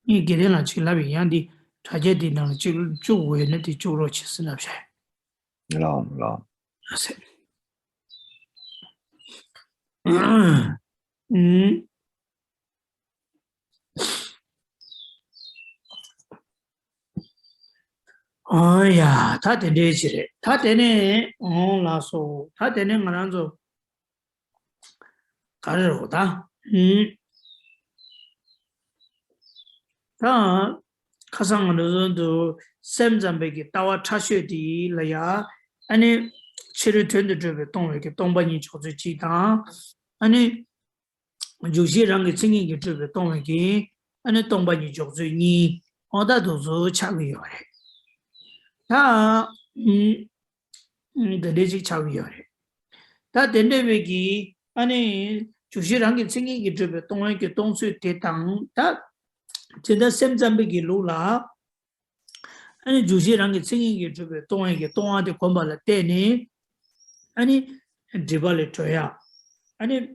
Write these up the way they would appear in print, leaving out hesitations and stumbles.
이 게레나 칠라비 양디 타제디나 줄 주웨네디 주로 치스나세 라. 아세 음 아야 다 되네지래 다 되네 라소 다 되네 말한서 가르로다 다 가상으로도 샘잠베기 따와 차셔디 라야 아니 치를 된데 저게 동에게 동반이 조지 지다 아니 주시랑의 생기게 저게 동에게 아니 동반이 조지 니 어다도서 차고요 다 대대직 차고요 다 된대베기 아니 주시랑의 생기게 저게 동에게 동수 대당 다 진짜 샘잠베기 로라 아니 주시랑의 생기게 저게 동에게 동아데 권발을 때니 아니 디발레 토야 아니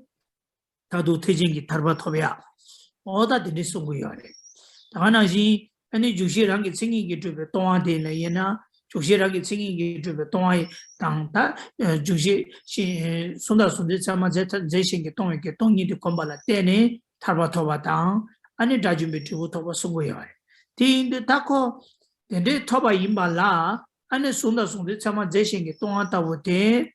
다도 태진기 tar바토비야 어다 되니 송고요래 다나지 아니 주시랑게 생기게 좀 동아되네 얘나 주시랑게 생기게 좀 동아에 당다 주시 손다 손데 참아 제신게 동에게 동이도 건발라 때네 tar바토바당 아니 다준비 두고 더 송고요래 디인데 다코 근데 토바 임발라 아니 손다 손데 참아 제신게 동아다고 돼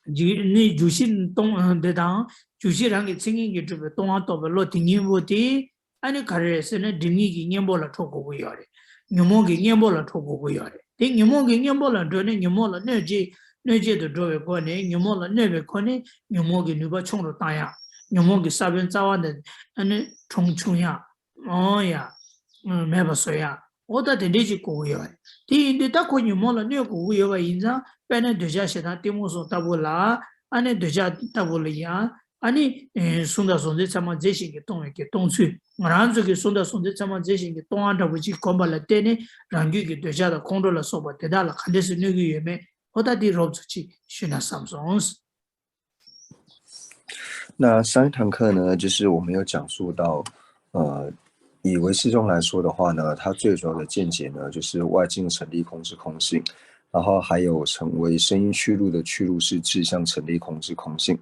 니 주신 동대당 주시랑게 생긴게 좀 동아도별로 딩이보디 아니 가르에서는 딩이기 녀볼라 토고고요래 녀모기 녀볼라 토고고요래 딩 녀모기 녀볼라 도네 녀몰라 내제도 도에 거네 녀몰라 내베 거네 녀모기 누가 총로 따야 녀모기 사변 자와는 아니 총총야 어야 매버서야 어다 되지 고고요래 디인데 딱 거기 몰라 내 고고요가 인자 빼는 되자시다 띠모소 따볼라 아니 되자 따볼이야 아니 순다 손데 참아 제신게 동에게 동수 말한적이 순다 손데 참아 제신게 동안다고 지 건발라 때네 랑규게 되자다 공돌라 소바 대달라 칸데스 느기 예매 어다디 롭지 쉬나 삼송스 那上一堂课呢，就是我们有讲述到，以唯识中来说的话呢，它最主要的见解呢，就是外境成立空之空性，然后还有成为声音去路的去路是志向成立空之空性。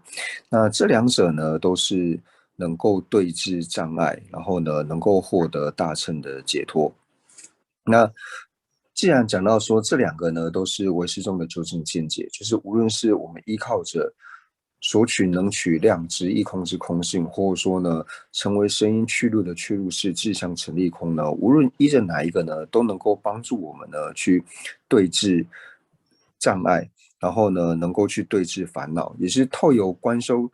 那这两者呢，都是能够对治障碍，然后呢，能够获得大乘的解脱。那既然讲到说这两个呢，都是唯识中的究竟见解，就是无论是我们依靠着索取能取量执一空之空性，或者说呢，成为声音去路的去路是志向成立空呢，无论依着哪一个呢，都能够帮助我们呢去对治障碍，然后呢，能够去对治烦恼，也是透由观修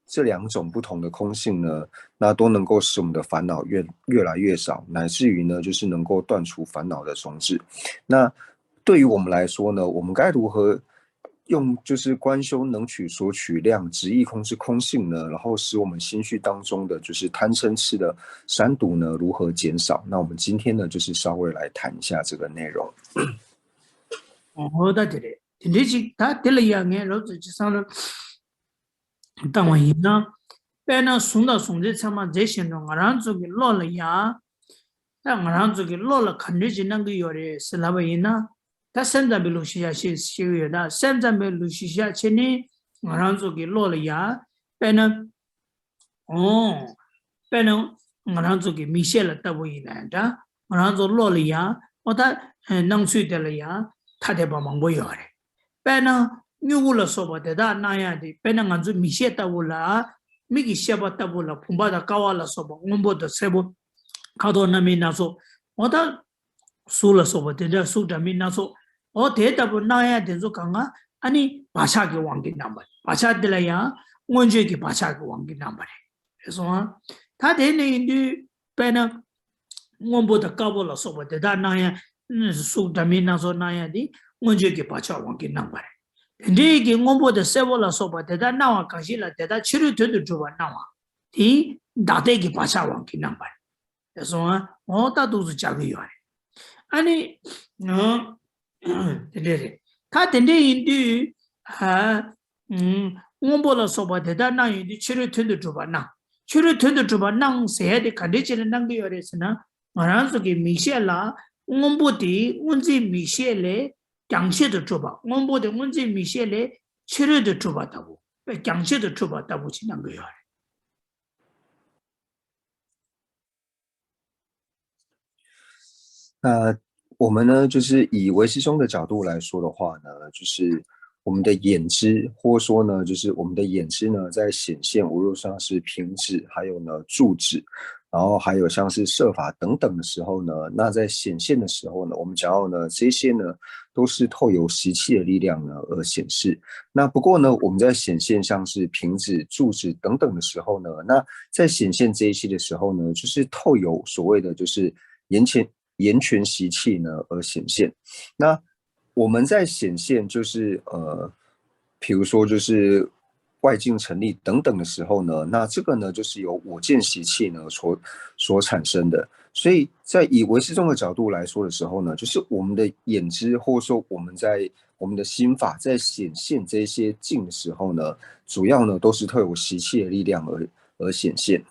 这两种不同的空性呢，那都能够使我们的烦恼越来越少，乃至于呢，就是能够断除烦恼的种子。那对于我们来说呢，我们该如何用就是观修能取所取量执一空之空性呢，然后使我们心绪当中的就是贪嗔痴的三毒呢如何减少？那我们今天呢就是稍微来谈一下这个内容。da dire dinji ta delya nge ro ji sang ta wa yin pe na sung da sung de chama je shin no ngaran zu gi lo la ya ta ngaran zu gi lo la khan ni jin nang gi yore se la ba yin na ta sem da bi lu shi ya shi yo da sem da bi lu shi ya che ni ngaran zu gi lo la ya pe na ngaran zu gi mi she la ta bo yin da ngaran zu lo la ya o ta nang sui de la ya 타대바 망보여래 빼나 뉴굴로 소바데다 나야디 빼나 간주 미셰타불라 미기 셰바타불라 품바다 까와라 소바 온보도 세보 가도나미나소 어다 술라 소바데다 수다미나소 어 대답을 나야 된소 강아 아니 바샤게 왕기 남바 바샤들라야 원주기 바샤게 왕기 남바래 그래서 다 되네 인디 빼나 온보다 까볼라 소바데다 나야 수다미나소 나야디 원주기 바차 왕기 남바래 근데 원보다 세볼라 소바 대다 나와 가실라 대다 치료되도 주바 나와 이 다대기 바차 왕기 남바래 그래서 어다도스 자기요 아니 데레 다 된데 인디 원보라 소바 대다 나인디 치료되도 주바 나 추르 튼도 주바 낭 세야데 간데치는 낭게 요레스나 마란소게 미셰라 옹보디 운지 미셰레 장셰도 주바 옹보디 운지 미셰레 추르도 주바다고 장셰도 주바다고 지난 거요.那我们呢，就是以唯识宗的角度来说的话呢，就是我们的眼知，或者说呢，就是我们的眼知呢，在显现，无论像是平指，还有呢柱指，然后还有像是设法等等的时候呢，那在显现的时候呢，我们讲到呢，这些呢都是透由习气的力量呢而显示。那不过呢，我们在显现像是平指、柱指等等的时候呢，那在显现这一些的时候呢，就是透由所谓的就是言权习气呢而显现。那我们在显现就是比如说就是外境成立等等的时候呢，那这个呢就是由我见习气呢所产生的。所以在以唯识宗的角度来说的时候呢，就是我们的眼知或者说我们的心法在显现这些境的时候呢，主要呢都是透过习气的力量而显现。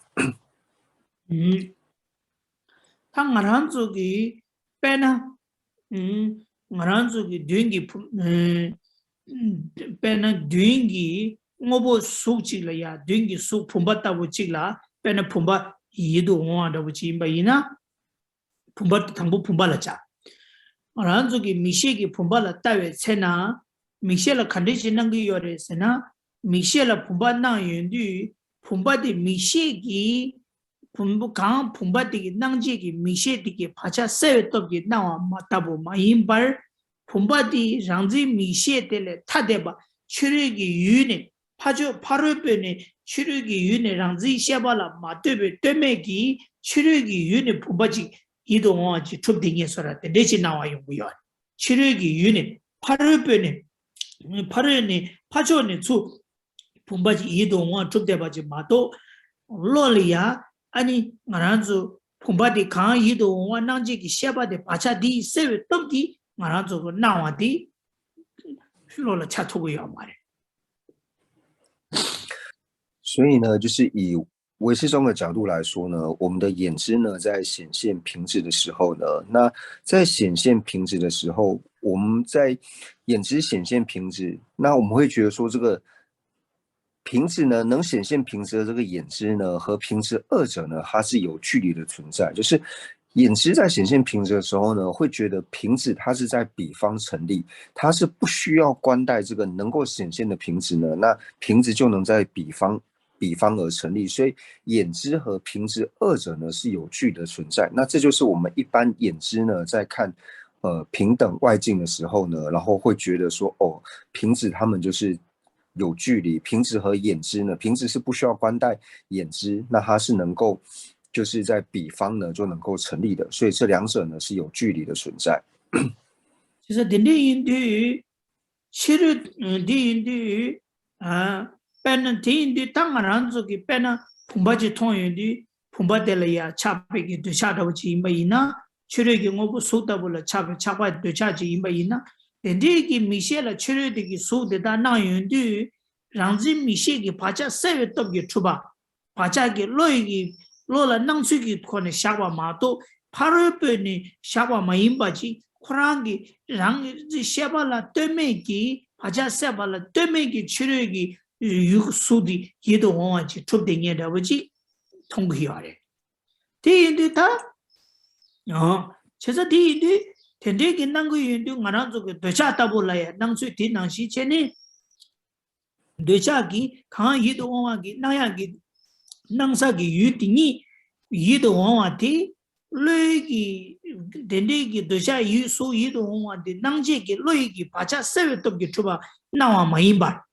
당아란족이 빼나 아란족이 뒤인기 빼나 뒤인기 뭐보 속지라야 뒤인기 속 품바다고 찍라 빼나 품바 이도 원하다고 지임바이나 품바 당부 품바라자 아란족이 미셰기 품바라 따외 세나 미셰라 컨디션한 게 요래세나 미셰라 품바나 연뒤 품바디 미셰기 분부 강 분바디기 낭지기 미셰디기 파차 세외떡기 나와 마타보 마임발 분바디 랑지 미셰텔레 타데바 추르기 유네 파조 파르베네 추르기 유네 랑지 샤발라 마테베 때메기 추르기 유네 분바지 이동하지 춥딩에서라데 내지 나와 용구요 추르기 유네 파르베네 파르네 파조네 주 분바지 이동하 춥데바지 마도 롤리야 아니 말한주 폼바디 강 이도 원낭지기 셰바데 바차디 세외 떡디 말한주 나와디 필로를 차토고요 말해. 所以呢，就是以唯识宗的角度来说呢，我们的眼知呢，在显现平指的时候呢，那在显现平指的时候，我们在眼知显现平指，那我们会觉得说这个平指呢，能显现平指的这个眼知呢，和平指二者呢，它是有距离的存在。就是眼知在显现平指的时候呢，会觉得平指它是在彼方成立，它是不需要关待这个能够显现的平指呢，那平指就能在彼方而成立。所以眼知和平指二者呢是有距离的存在。那这就是我们一般眼知呢在看平等外境的时候呢，然后会觉得说哦，平指他们就是有距离，平指和眼知呢，平指是不需要关待眼知，那它是能够就是在彼方呢就能够成立的，所以这两者呢是有距离的存在。그래서 딘디인디 치르 디인디 아 빼는 디인디 땅아란족이 빼나 품바지 통인디 품바델이야 차베기 되샤다고지 임바이나 치르기 뭐고 소다불라 차베 차바 되차지 임바이나 딘디기 미셰라 치르디기 소데다 나윤디 랑지 미셰기 바자 세외 떡기 추바 바자기 로이기 로라 낭수기 코네 샤바 마도 파르베니 샤바 마임바지 코랑기 랑지 샤발라 때메기 바자 샤발라 때메기 치르기 유수디 예도 원하지 좁댕이다 보지 통구히하래 대인데 다 제가 대인데 텐데기 난거 인도 만나서 되차다 볼라야 낭수 뒤낭시 전에 되차기 강 예도 원하기 나야기 낭사기 유딩이 예도 원하디 로이기 덴데기 도샤 유소 예도 원하디 낭제기 로이기 바자 세외톱기 추바 나와 마임바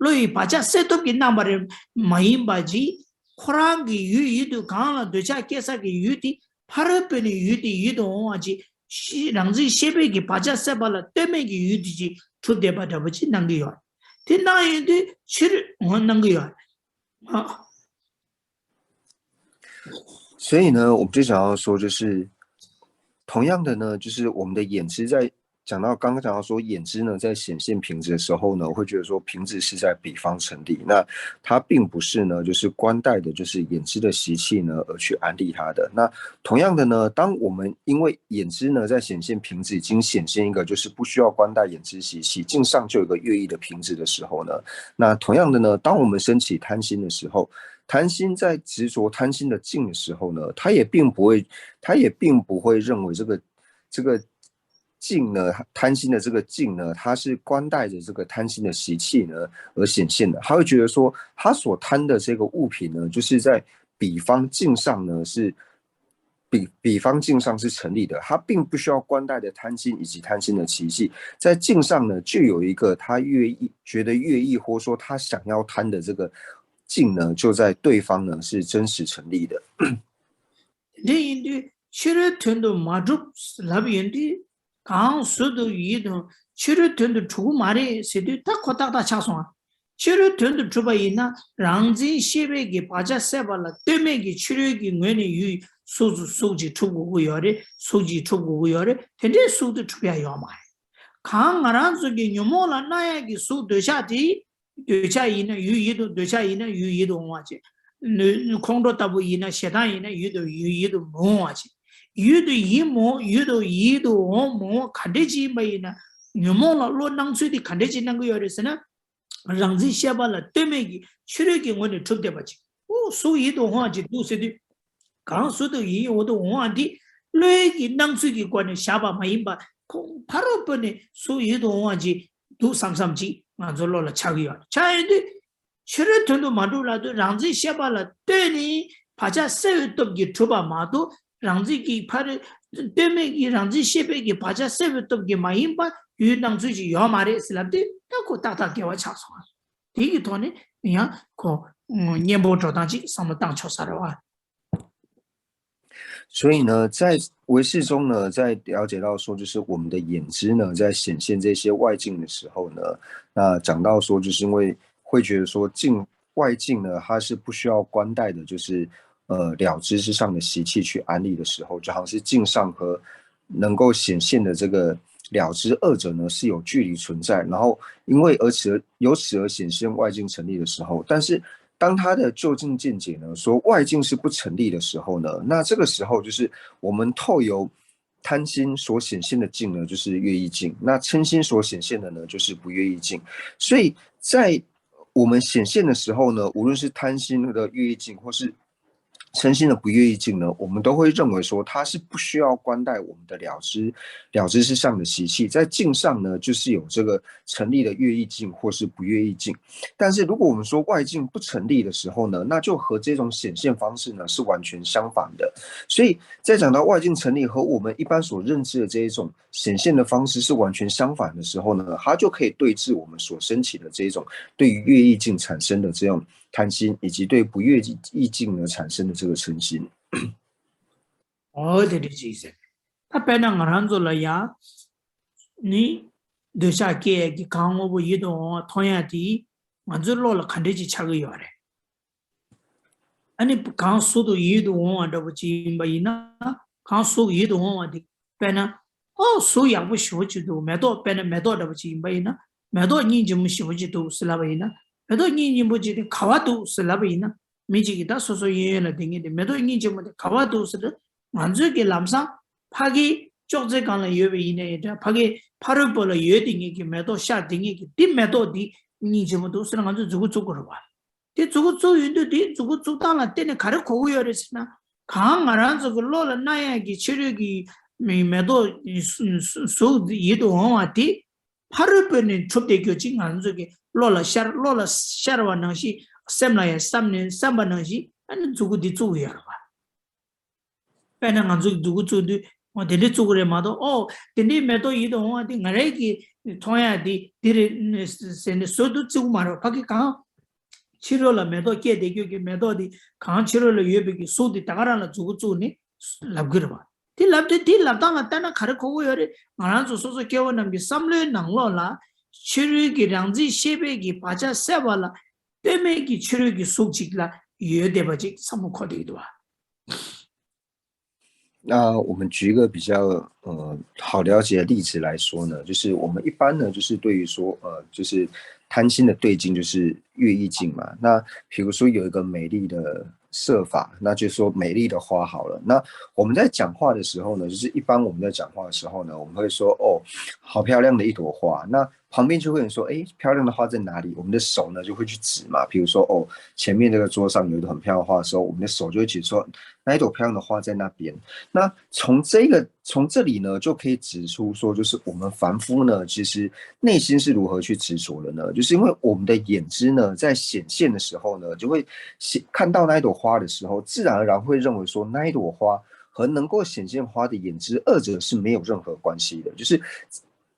로이 바자 세톱기 나마레 마임바지 코랑기 유이도 강라 도샤 계사기 유디 파르페니 유디 예도 원하지 랑지 셰베기 바자 세발라 때메기 유디지 추데바다버지 난기요 디나인데 실 원난기요 所以呢，我们就想要说，就是同样的呢，就是我们的眼知在刚刚讲到说眼知呢，在显现瓶子的时候呢，我会觉得说瓶子是在彼方成立，那它并不是呢，就是官带的，就是眼知的习气呢而去安利它的。那同样的呢，当我们因为眼知呢在显现瓶子已经显现一个就是不需要官带眼知习气，镜上就有一个乐意的瓶子的时候呢，那同样的呢，当我们升起贪心的时候。贪心在执着贪心的境的时候呢，他也并不会认为这个境呢，贪心的这个境呢，它是官带着这个贪心的习气呢而显现的。他会觉得说，他所贪的这个物品呢，就是在彼方境上呢是彼方境上是成立的，他并不需要官带的贪心以及贪心的习气，在境上呢就有一个他觉得乐意或说他想要贪的这个境呢，就在对方呢是真实成立的。근데 치료 된도 마죽 라비엔디 강 수도 이도 치료 된도 주고 말이 세도 딱 거다다 차송 치료 된도 주바이나 랑지 시베기 바자 세발라 때메기 치료기 뇌니 유 소지 주고 요래 소지 주고 요래 근데 수도 주야 요마 강 알아서기 요모라 나야기 수도샤디 되차이나 유이도 되차이나 유이도 와지空多大不一呢，写单一呢，有的梦啊去，有的一梦，有的梦，看得起没呢？你梦了，落囊水的看得起那个有的是呢，让人写完了，对面的去了给我的出的不去，哦，所以的话就都是的，刚说的也我的话的，那个囊水的关的下巴没把，空爬了不呢？所以的话就都上去，啊，就落了差个样，差的。치료 돈도 마도라도 랑지 샤발라 때니 파자 세우톱기 투바 마도 랑지기 파르 때메기 랑지 셰베기 파자 세우톱기 마임바 유당주지 요마레 슬랍데 타고 따다게와 차소 이게 돈이 그냥 그 년보 조당지 상무당 초사로와 所以呢，在唯识中呢，在了解到说，就是我们的眼知呢，在显现这些外境的时候呢，那讲到说，就是因为会觉得说外境呢，它是不需要官带的，就是了知之上的习气去安利的时候，就好像是境上和能够显现的这个了知二者呢是有距离存在，然后因为由此而显现外境成立的时候，但是当他的就近见解呢说外境是不成立的时候呢，那这个时候就是我们透由贪心所显现的境呢，就是乐意境；那嗔心所显现的呢，就是不乐意境。所以在我们显现的时候呢，无论是贪心的乐意境，或是嗔心的不乐意境呢，我们都会认为说它是不需要官带我们的了知之上的习气，在境上呢，就是有这个成立的乐意境或是不乐意境。但是如果我们说外境不成立的时候呢，那就和这种显现方式呢是完全相反的。所以在讲到外境成立和我们一般所认知的这一种显现的方式是完全相反的时候呢，它就可以对治我们所升起的这一种对于乐意境产生的这种贪心，以及对不乐意境呢产生的这个嗔心。어디를 지세? 답변은 알아줘라야. 니 드샤게 기 강호부 이동 통야디 만줄로라 칸데지 차거요래. 아니 강수도 이동 안다부지 바이나 강수 이동 어디 배나 수양부 쉬어지도 매도 배나 매도다부지 바이나 매도 니좀 쉬어지도 슬라바이나 매도 니니 뭐지 가와도 슬라바이나 미지기다 소소예나 딩이데 매도 니좀 가와도 슬 만족의 람상 파기 쪽제 간의 여베이네 파기 파를 벌어 여딩이기 매도 샤딩이기 디 매도디 니좀도 쓰는 건 주고 봐. 디 주고 주인도 디 주고 주다나 때는 가르 고요랬으나 강 알아서 그로라 나야기 체력이 매도 소 이도 와디 파를 벌는 좁대교지 안 저기 로라 샤르와나시 셈나야 삼바나시 아니 주고 디 주고야 봐. 배는 안 주고 주도 데리 쪽으로 마도 데리 매도 이도 어디 나래기 통야디 디리 센 소도 주고 말어 밖에 가 치료를 매도 깨대교기 매도디 강 치료를 예비기 소디 다가라나 주고 주니 랍그러 봐 딜랍당아 따나 가르고 요래 말아서 소소 깨워는 게 삼례 năng 로라 치료기 랑지 셰베기 바자 세발라 때메기 치료기 속직라 예대바직 사무코디도 와那我们举一个比较好了解的例子来说呢，就是我们一般呢，就是对于说就是贪心的对境就是乐意境嘛。那比如说有一个美丽的设法，那就说美丽的花好了。那我们在讲话的时候呢，就是一般我们在讲话的时候呢，我们会说哦，好漂亮的一朵花。那旁边就会有人说，哎，漂亮的花在哪里？我们的手呢就会去指嘛。比如说哦，前面这个桌上有一朵很漂亮的花的时候，我们的手就会指说那一朵漂亮的花在那边。那从这里呢，就可以指出说，就是我们凡夫呢，其实内心是如何去执着的呢？就是因为我们的眼知呢，在显现的时候呢，就会看到那一朵花的时候，自然而然会认为说，那一朵花和能够显现花的眼知，二者是没有任何关系的。就是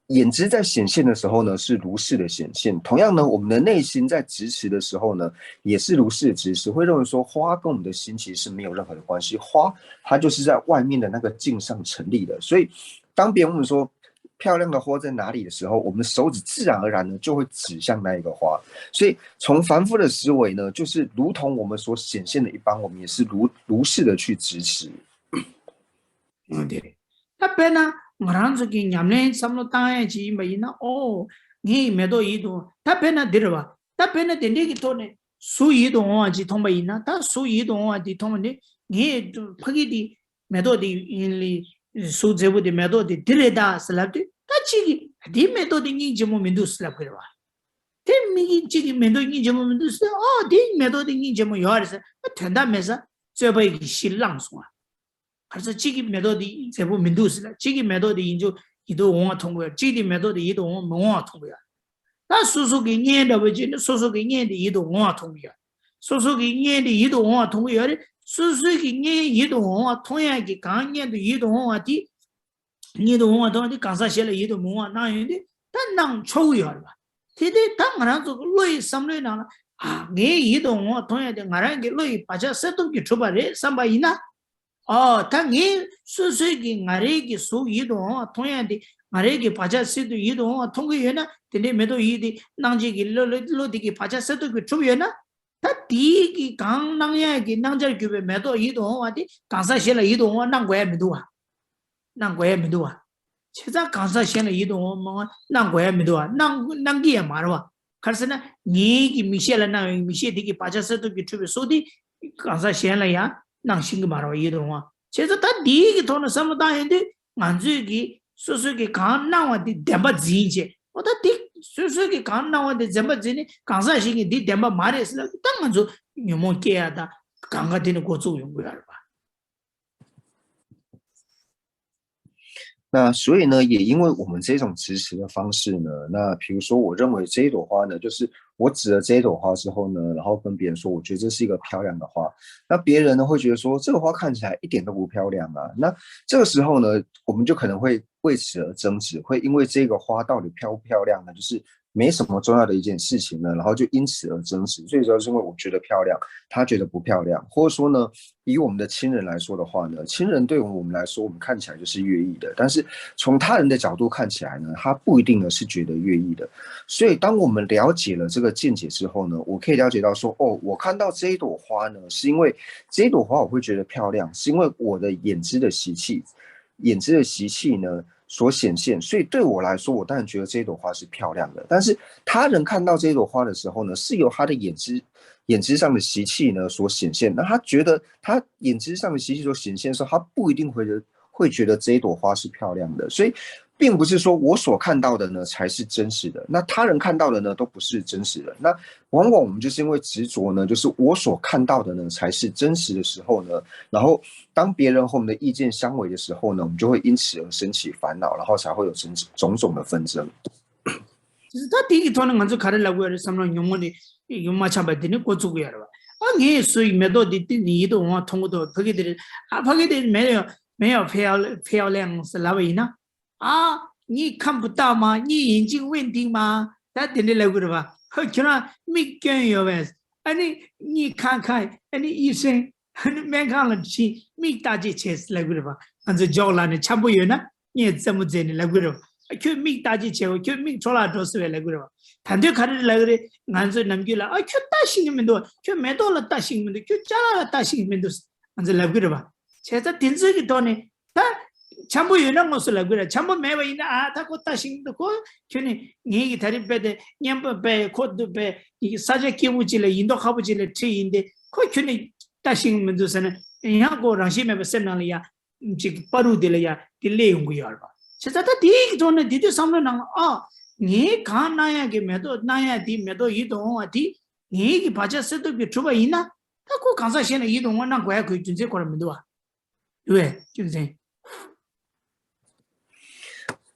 眼知在显现的时候呢，是如是的显现。同样呢，我们的内心在执持的时候呢，也是如是的执持，会认为说，花跟我们的心其实是没有任何的关系。花它就是在外面的那个镜上成立的。所以，当别人问说漂亮的花在哪里的时候，我们的手指自然而然呢就会指向那一个花。所以，从凡夫的思维呢，就是如同我们所显现的一般，我们也是如是的去执持。对，他本来我让这个伢们什么当然去没那哦，你没到一度，他本来对吧？他本来的那个多呢，属于动物去通没那，他属于动物的通没的，你就拍的没到的因为属这部的没到的，对的是了的，他这个的没到的你怎么没都是了对吧？这没这个没到你怎么没都是哦，的没到的你怎么有儿子？那全大没事，这不一个新浪送啊。还是这个metode的这部民都是了，这个metode的研究一度文化通过，这个metode的一度文化通过。那叔叔给念的不就叔叔给念的一度文化通过，叔叔给念的一度文化通过的，叔叔给念一度文化，同样给刚念的一度文化的，一度文化同的刚才写了一度文化那样的，但能抽一下吧？这的当然这个类什么呢？啊，你一度文化同样的，俺人给类把这什么给出来的，三百一呢？哦，他你岁岁给俺这个属移动啊，同样的，俺这个把这速度移动啊，通过原呢，等你没到移的，让这个落的个把这速度给出原呢，他第一个刚那样个让这个没到移动啊的，刚才写了移动啊，那我也没多啊，那我也没多啊，现在刚才写了移动啊，那我也没多啊，那个也嘛了吧？可是呢，你给没写了那没写的个把这速度给出来，说的刚才写了呀。让新个马路移动啊，其实他第一个头呢，什么当然的，俺这个说说个刚那我的点把钱去，我他第说说个刚那我的怎么钱呢？刚才是个的点把买的是了，当然就有么给啊的，刚刚的过作用过来了吧？那所以呢，也因为我们这种支持的方式呢，那比如说，我认为这一朵花呢，就是我指了这一朵花之后呢，然后跟别人说，我觉得这是一个漂亮的花，那别人呢会觉得说，这个花看起来一点都不漂亮啊。那这个时候呢，我们就可能会为此而争执，会因为这个花到底漂不漂亮呢，就是没什么重要的一件事情呢，然后就因此而争执。最主要是因为我觉得漂亮，他觉得不漂亮，或者说呢，以我们的亲人来说的话呢，亲人对我们来说，我们看起来就是乐意的，但是从他人的角度看起来呢，他不一定呢是觉得乐意的。所以当我们了解了这个见解之后呢，我可以了解到说，哦，我看到这一朵花呢，是因为这一朵花我会觉得漂亮，是因为我的眼知的习气，眼知的习气呢所显现，所以对我来说，我当然觉得这一朵花是漂亮的。但是他人看到这一朵花的时候呢，是由他的眼知上的习气呢所显现。那他觉得他眼知上的习气所显现的时候，他不一定会觉得这一朵花是漂亮的。所以，并不是说我所看到的呢才是真实的，那他人看到的呢都不是真实的。那往往我们就是因为执着呢，就是我所看到的呢才是真实的时候呢，然后当别人和我们的意见相违的时候呢，我们就会因此而升起烦恼，然后才会有种种的纷争。就是他第一个头呢，俺就看到那个什么用么的，用嘛差不多的过做个了吧？啊，你所以没到的你都我通过到拍给的啊，拍给的没有漂亮是哪位呢？啊，你看不到吗？你眼睛问题吗？他点的那个的吧？好，就那没跟有呗。啊，你看看，啊，你医生，你没看了去，没大姐切是那个的吧？俺这叫了呢，差不多呢，你怎么整的那个的？그 미 따지 채고 그 졸라 도스에 레그로 단대 가르를 레그리 안서 남기라 아 따싱면도 매도라 따싱면도 짜라 따싱면도 안서 레그로 봐 제가 딘스기 돈에 다 전부 유난 것을 그래. 전부 매워 있나 아, 다 곧다 신도 고 저니 얘기 다리 빼대 냠버 빼 코드 빼 이 사제 기부질에 인도 가부질에 트인데 그 저니 다신 문도서는 야고 랑시메 버선나리야 지 빠루들이야 딜레용 거야 봐. 진짜 다 디기 전에 디디 삼는 니 가나야게 매도 나야 디 매도 이동 어디 니기 바자스도 그 주바 있나? 그 강사시는 이동은 난 거야 그 준제 거라면 봐. 왜? 준제.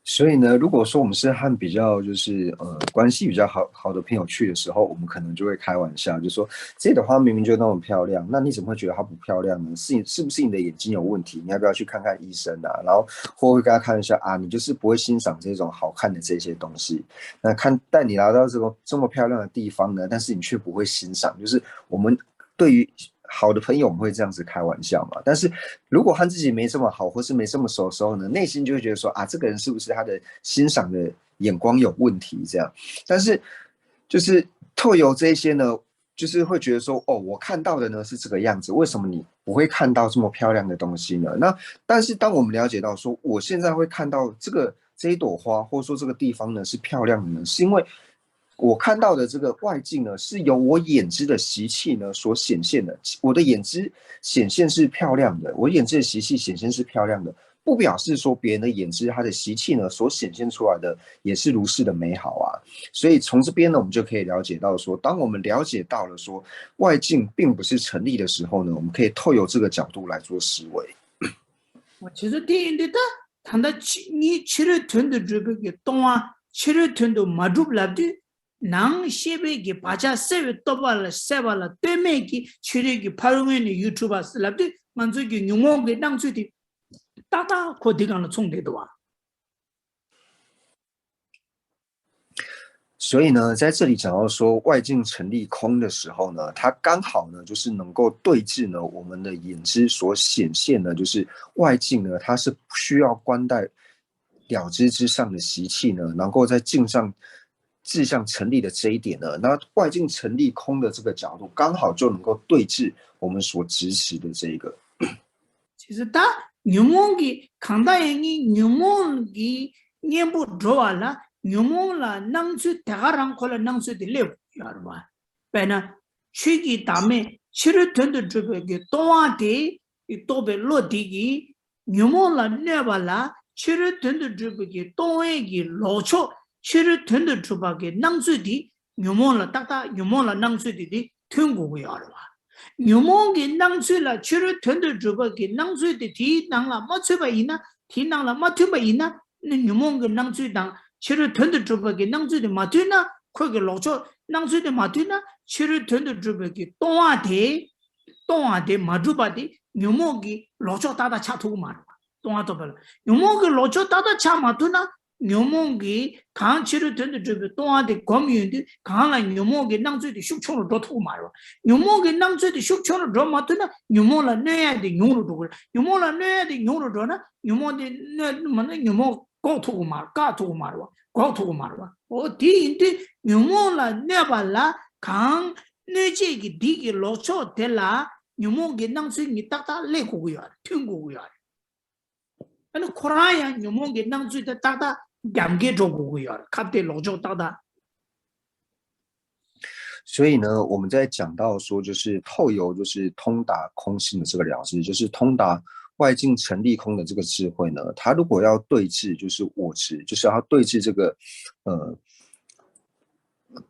所以呢，如果说我们是和比较就是关系比较好的朋友去的时候，我们可能就会开玩笑，就说这朵花明明就那么漂亮，那你怎么会觉得它不漂亮呢？是不是你的眼睛有问题？你要不要去看看医生啊？然后或会跟他开玩笑啊，你就是不会欣赏这种好看的这些东西。那带你来到这么漂亮的地方呢，但是你却不会欣赏，就是我们对于好的朋友我们会这样子开玩笑嘛，但是如果和自己没这么好或是没这么熟的时候呢，内心就会觉得说啊，这个人是不是他的欣赏的眼光有问题这样。但是就是透由这些呢，就是会觉得说哦，我看到的呢是这个样子，为什么你不会看到这么漂亮的东西呢？那但是当我们了解到说我现在会看到这一朵花或者说这个地方呢是漂亮的呢，是因为我看到的这个外境呢，是由我眼知的习气呢所显现的。我的眼知显现是漂亮的，我眼知的习气显现是漂亮的，不表示说别人的眼知他的习气呢所显现出来的也是如是的美好啊。所以从这边呢，我们就可以了解到说，当我们了解到了说外境并不是成立的时候呢，我们可以透由这个角度来做思维。其实电影的他的你치료 된도 주베게 동아 치료 된도 마두블라디 낭 셰베기 바자 세베 또발 세발라 때메기 치료기 파용의 유튜버 슬랍디 만족이 뉴몽게 낭수디 따다 고디가는 총대도 와。 所以呢，在这里讲到说外境成立空的时候呢，它刚好呢就是能够对治呢我们的眼知所显现的，就是外境呢它是不需要观待了知之上的习气呢，能够在境上志向成立的这一点呢，那外境成立空的这个角度，刚好就能够对治我们所支持的这个。其实他뉴몽기 강다행이 뉴몽기 녀부 좋아라 뉴몽라 낭수 대가랑 콜라 낭수 들려 여러분 배나 취기 다음에 치료 된도 주베게 또한테 이 또베 로디기 뉴몽라 내발라 치료 된도 주베게 또에기 로초 치료 된도 주바게 낭수디 뉴몽라 딱다 뉴몽라 낭수디 튕고고 여러분 뉴몽기 낭수라 치료 된도 주바게 낭수디 디 낭라 맞춰봐 이나 디 낭라 맞춰봐 이나 뉴몽기 낭수당 치료 된도 주바게 낭수디 맞으나 거기 로초 낭수디 맞으나 치료 된도 주바게 또한테 맞주바디 뉴몽기 로초 따다 차투고 말아 또한테 봐 뉴몽기 로초 따다 차 맞으나 뉴몽기 강 치료 된도 주바게 또한테 검유인데 강라 뉴몽기 낭수디 숙청을 더 말아 뉴몽기 낭수디 숙청을 더 맞으나 뉴몽라 내야디 용으로 두고 뉴몽라 내야디 용으로 두나 뉴몽디 뭐는 뉴몽 고투고 말 까투고 말아 고투고 말아 어디인데 뉴몽라 내발라 강 내지기 디기 로초 될라 뉴몽기 낭수기 딱딱 레고고요 튕고고요 아니 코라야 뉴몽기 낭수기 딱딱 양게 조고고요 갑대 로초 딱딱所以呢，我们在讲到说，就是透由就是通达空性的这个了知，就是通达外境成立空的这个智慧呢，它如果要对治，就是我执，就是要对治这个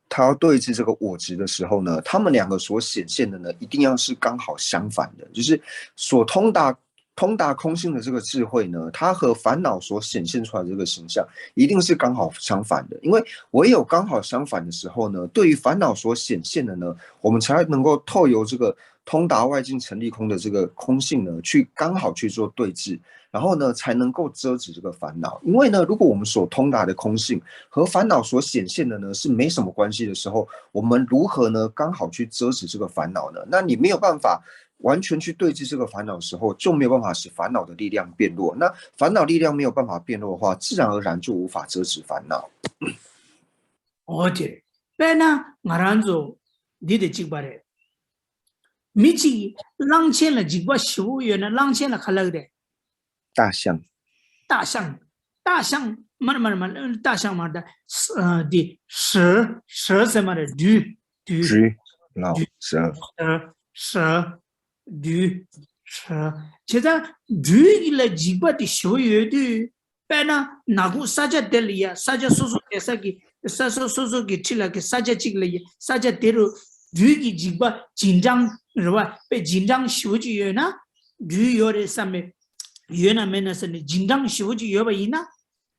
他要对峙这个我执的时候呢，他们两个所显现的呢，一定要是刚好相反的，就是所通达空性的这个智慧呢，它和烦恼所显现出来的这个形象，一定是刚好相反的。因为唯有刚好相反的时候呢，对于烦恼所显现的呢，我们才能够透由这个通达外境成立空的这个空性呢，去刚好去做对峙。然后呢，才能够遮止这个烦恼。因为呢，如果我们所通达的空性和烦恼所显现的呢是没什么关系的时候，我们如何呢刚好去遮止这个烦恼呢？那你没有办法完全去对峙这个烦恼的时候，就没有办法使烦恼的力量变弱。那烦恼力量没有办法变弱的话，自然而然就无法遮止烦恼。어제 빼나 말한조 니데 직발에 미치 랑첸라 직바 15년에 랑첸라 칼라그래 大象，大象，大象，大象嘛的，的蛇什么的，猪、老蛇，蛇，蛇，其实驴了几个的小鱼的，白呢，哪个啥家得了呀？啥家叔叔给啥给，叔叔给吃了，给啥家吃了呀？啥家得了？驴的几个紧张是吧？被紧张小鱼呢，驴有的上面。越南面那是呢，紧张小就越不赢呐。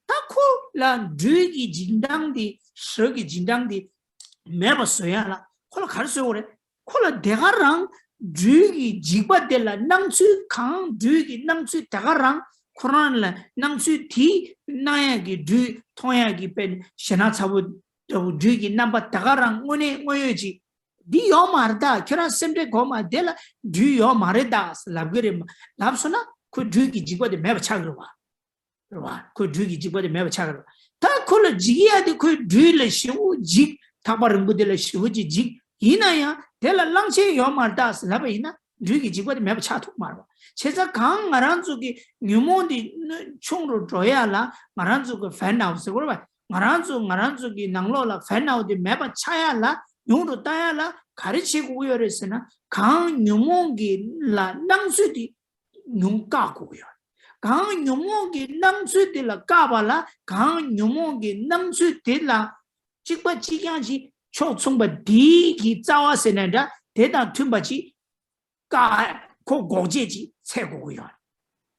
他可让驴给紧张的，蛇给紧张的，没把水啊了。后来看水我嘞，后来第二让驴给几把的了，能去扛驴给能去第二让，可能了能去提那样给驴，同样给变，现在差不多驴给那把第二让，我有去。di yo marda kira sempre goma dela di yo marda labgere labsona ko du ki jigwa de meba chagro wa ko du ki jigwa de meba chagro ta ko la jiya de ko du le shiu jig tabar bu de le shiu ji jig ina ya dela langche yo marda labe ina du ki jigwa de meba chatu marwa cheza gang ngaran zu ki nyumo di chongro joya la ngaran zu ko fan out se ko ba ngaran zu ki nanglo la fan out de meba chaya la 용도 따야라 가르치고 우열했으나 강 유목이 라 낭수디 용가고요. 강 유목이 낭수디라 까발라 강 유목이 낭수디라 직과 지경지 초청바 디기 짜와세는다 대다 tum바지 까 고고제지 최고고요.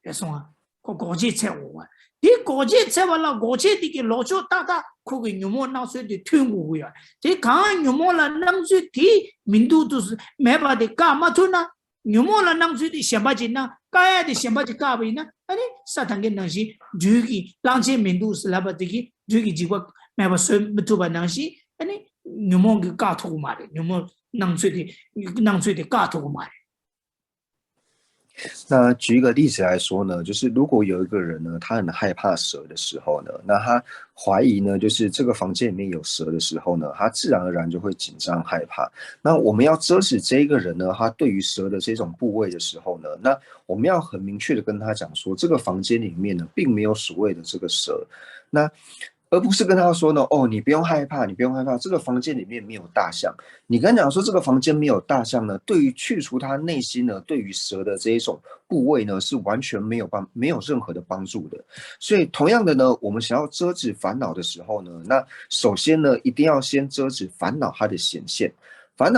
그래서 고고제 최고고. 이 고제 최발라 고제디기 로조 따다 거기 유모 나서디 튕고고요. 제 강 유모라 남수디 민두도 매바데 까마투나 유모라 남수디 셴바지나 까야디 셴바지 까비나 아니 사탕게 나시 주기 랑제 민두스 라바디기 주기 지과 매바서 무투바 나시 아니 유모기 까토고 말해. 유모 남수디 까토고 말해. 那举一个例子来说呢，就是如果有一个人呢，他很害怕蛇的时候呢，那他怀疑呢，就是这个房间里面有蛇的时候呢，他自然而然就会紧张害怕。那我们要遮止这一个人呢，他对于蛇的这种部位的时候呢，那我们要很明确的跟他讲说，这个房间里面呢，并没有所谓的这个蛇。那而不是跟他说呢，哦，你不用害怕，你不用害怕，这个房间里面没有大象。你跟他讲说这个房间没有大象呢，对于去除他内心呢，对于蛇的这一种部位呢，是完全没有任何的帮助的。所以同样的呢，我们想要遮止烦恼的时候呢，那首先呢，一定要先遮止烦恼它的显现。烦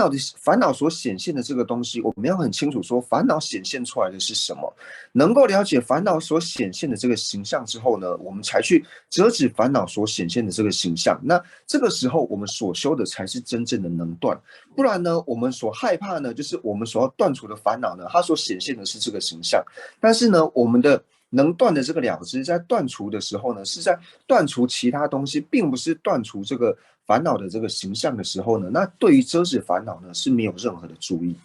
恼所显现的这个东西，我们要很清楚说，烦恼显现出来的是什么。能够了解烦恼所显现的这个形象之后呢，我们才去遮止烦恼所显现的这个形象。那这个时候，我们所修的才是真正的能断。不然呢，我们所害怕呢，就是我们所要断除的烦恼呢，它所显现的是这个形象。但是呢，我们的能断的这个了知，在断除的时候呢，是在断除其他东西，并不是断除这个烦恼的这个形象的时候呢，那对于遮止烦恼呢是没有任何的注意。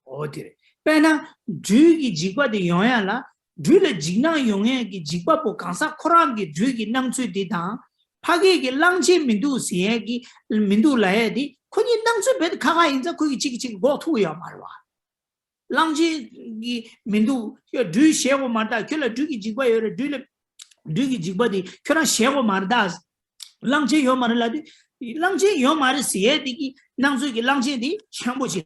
어디? 빼나 주기 지과의 영향라 주의 진앙 영향이 지과보 강사 코란기 주기 낭수되다 파괴기 랑치 민두시에기 민두라야디 코니 낭수 베 가가 인자 거기 지기 고토야 말와 랑치 민두 주 셰고 말다 결 주기 지과 여러 주기 지과디 결 셰고 말다 랑치 요 말라디 랑치 요 말이 시에디기 낭수기 랑치디 전부지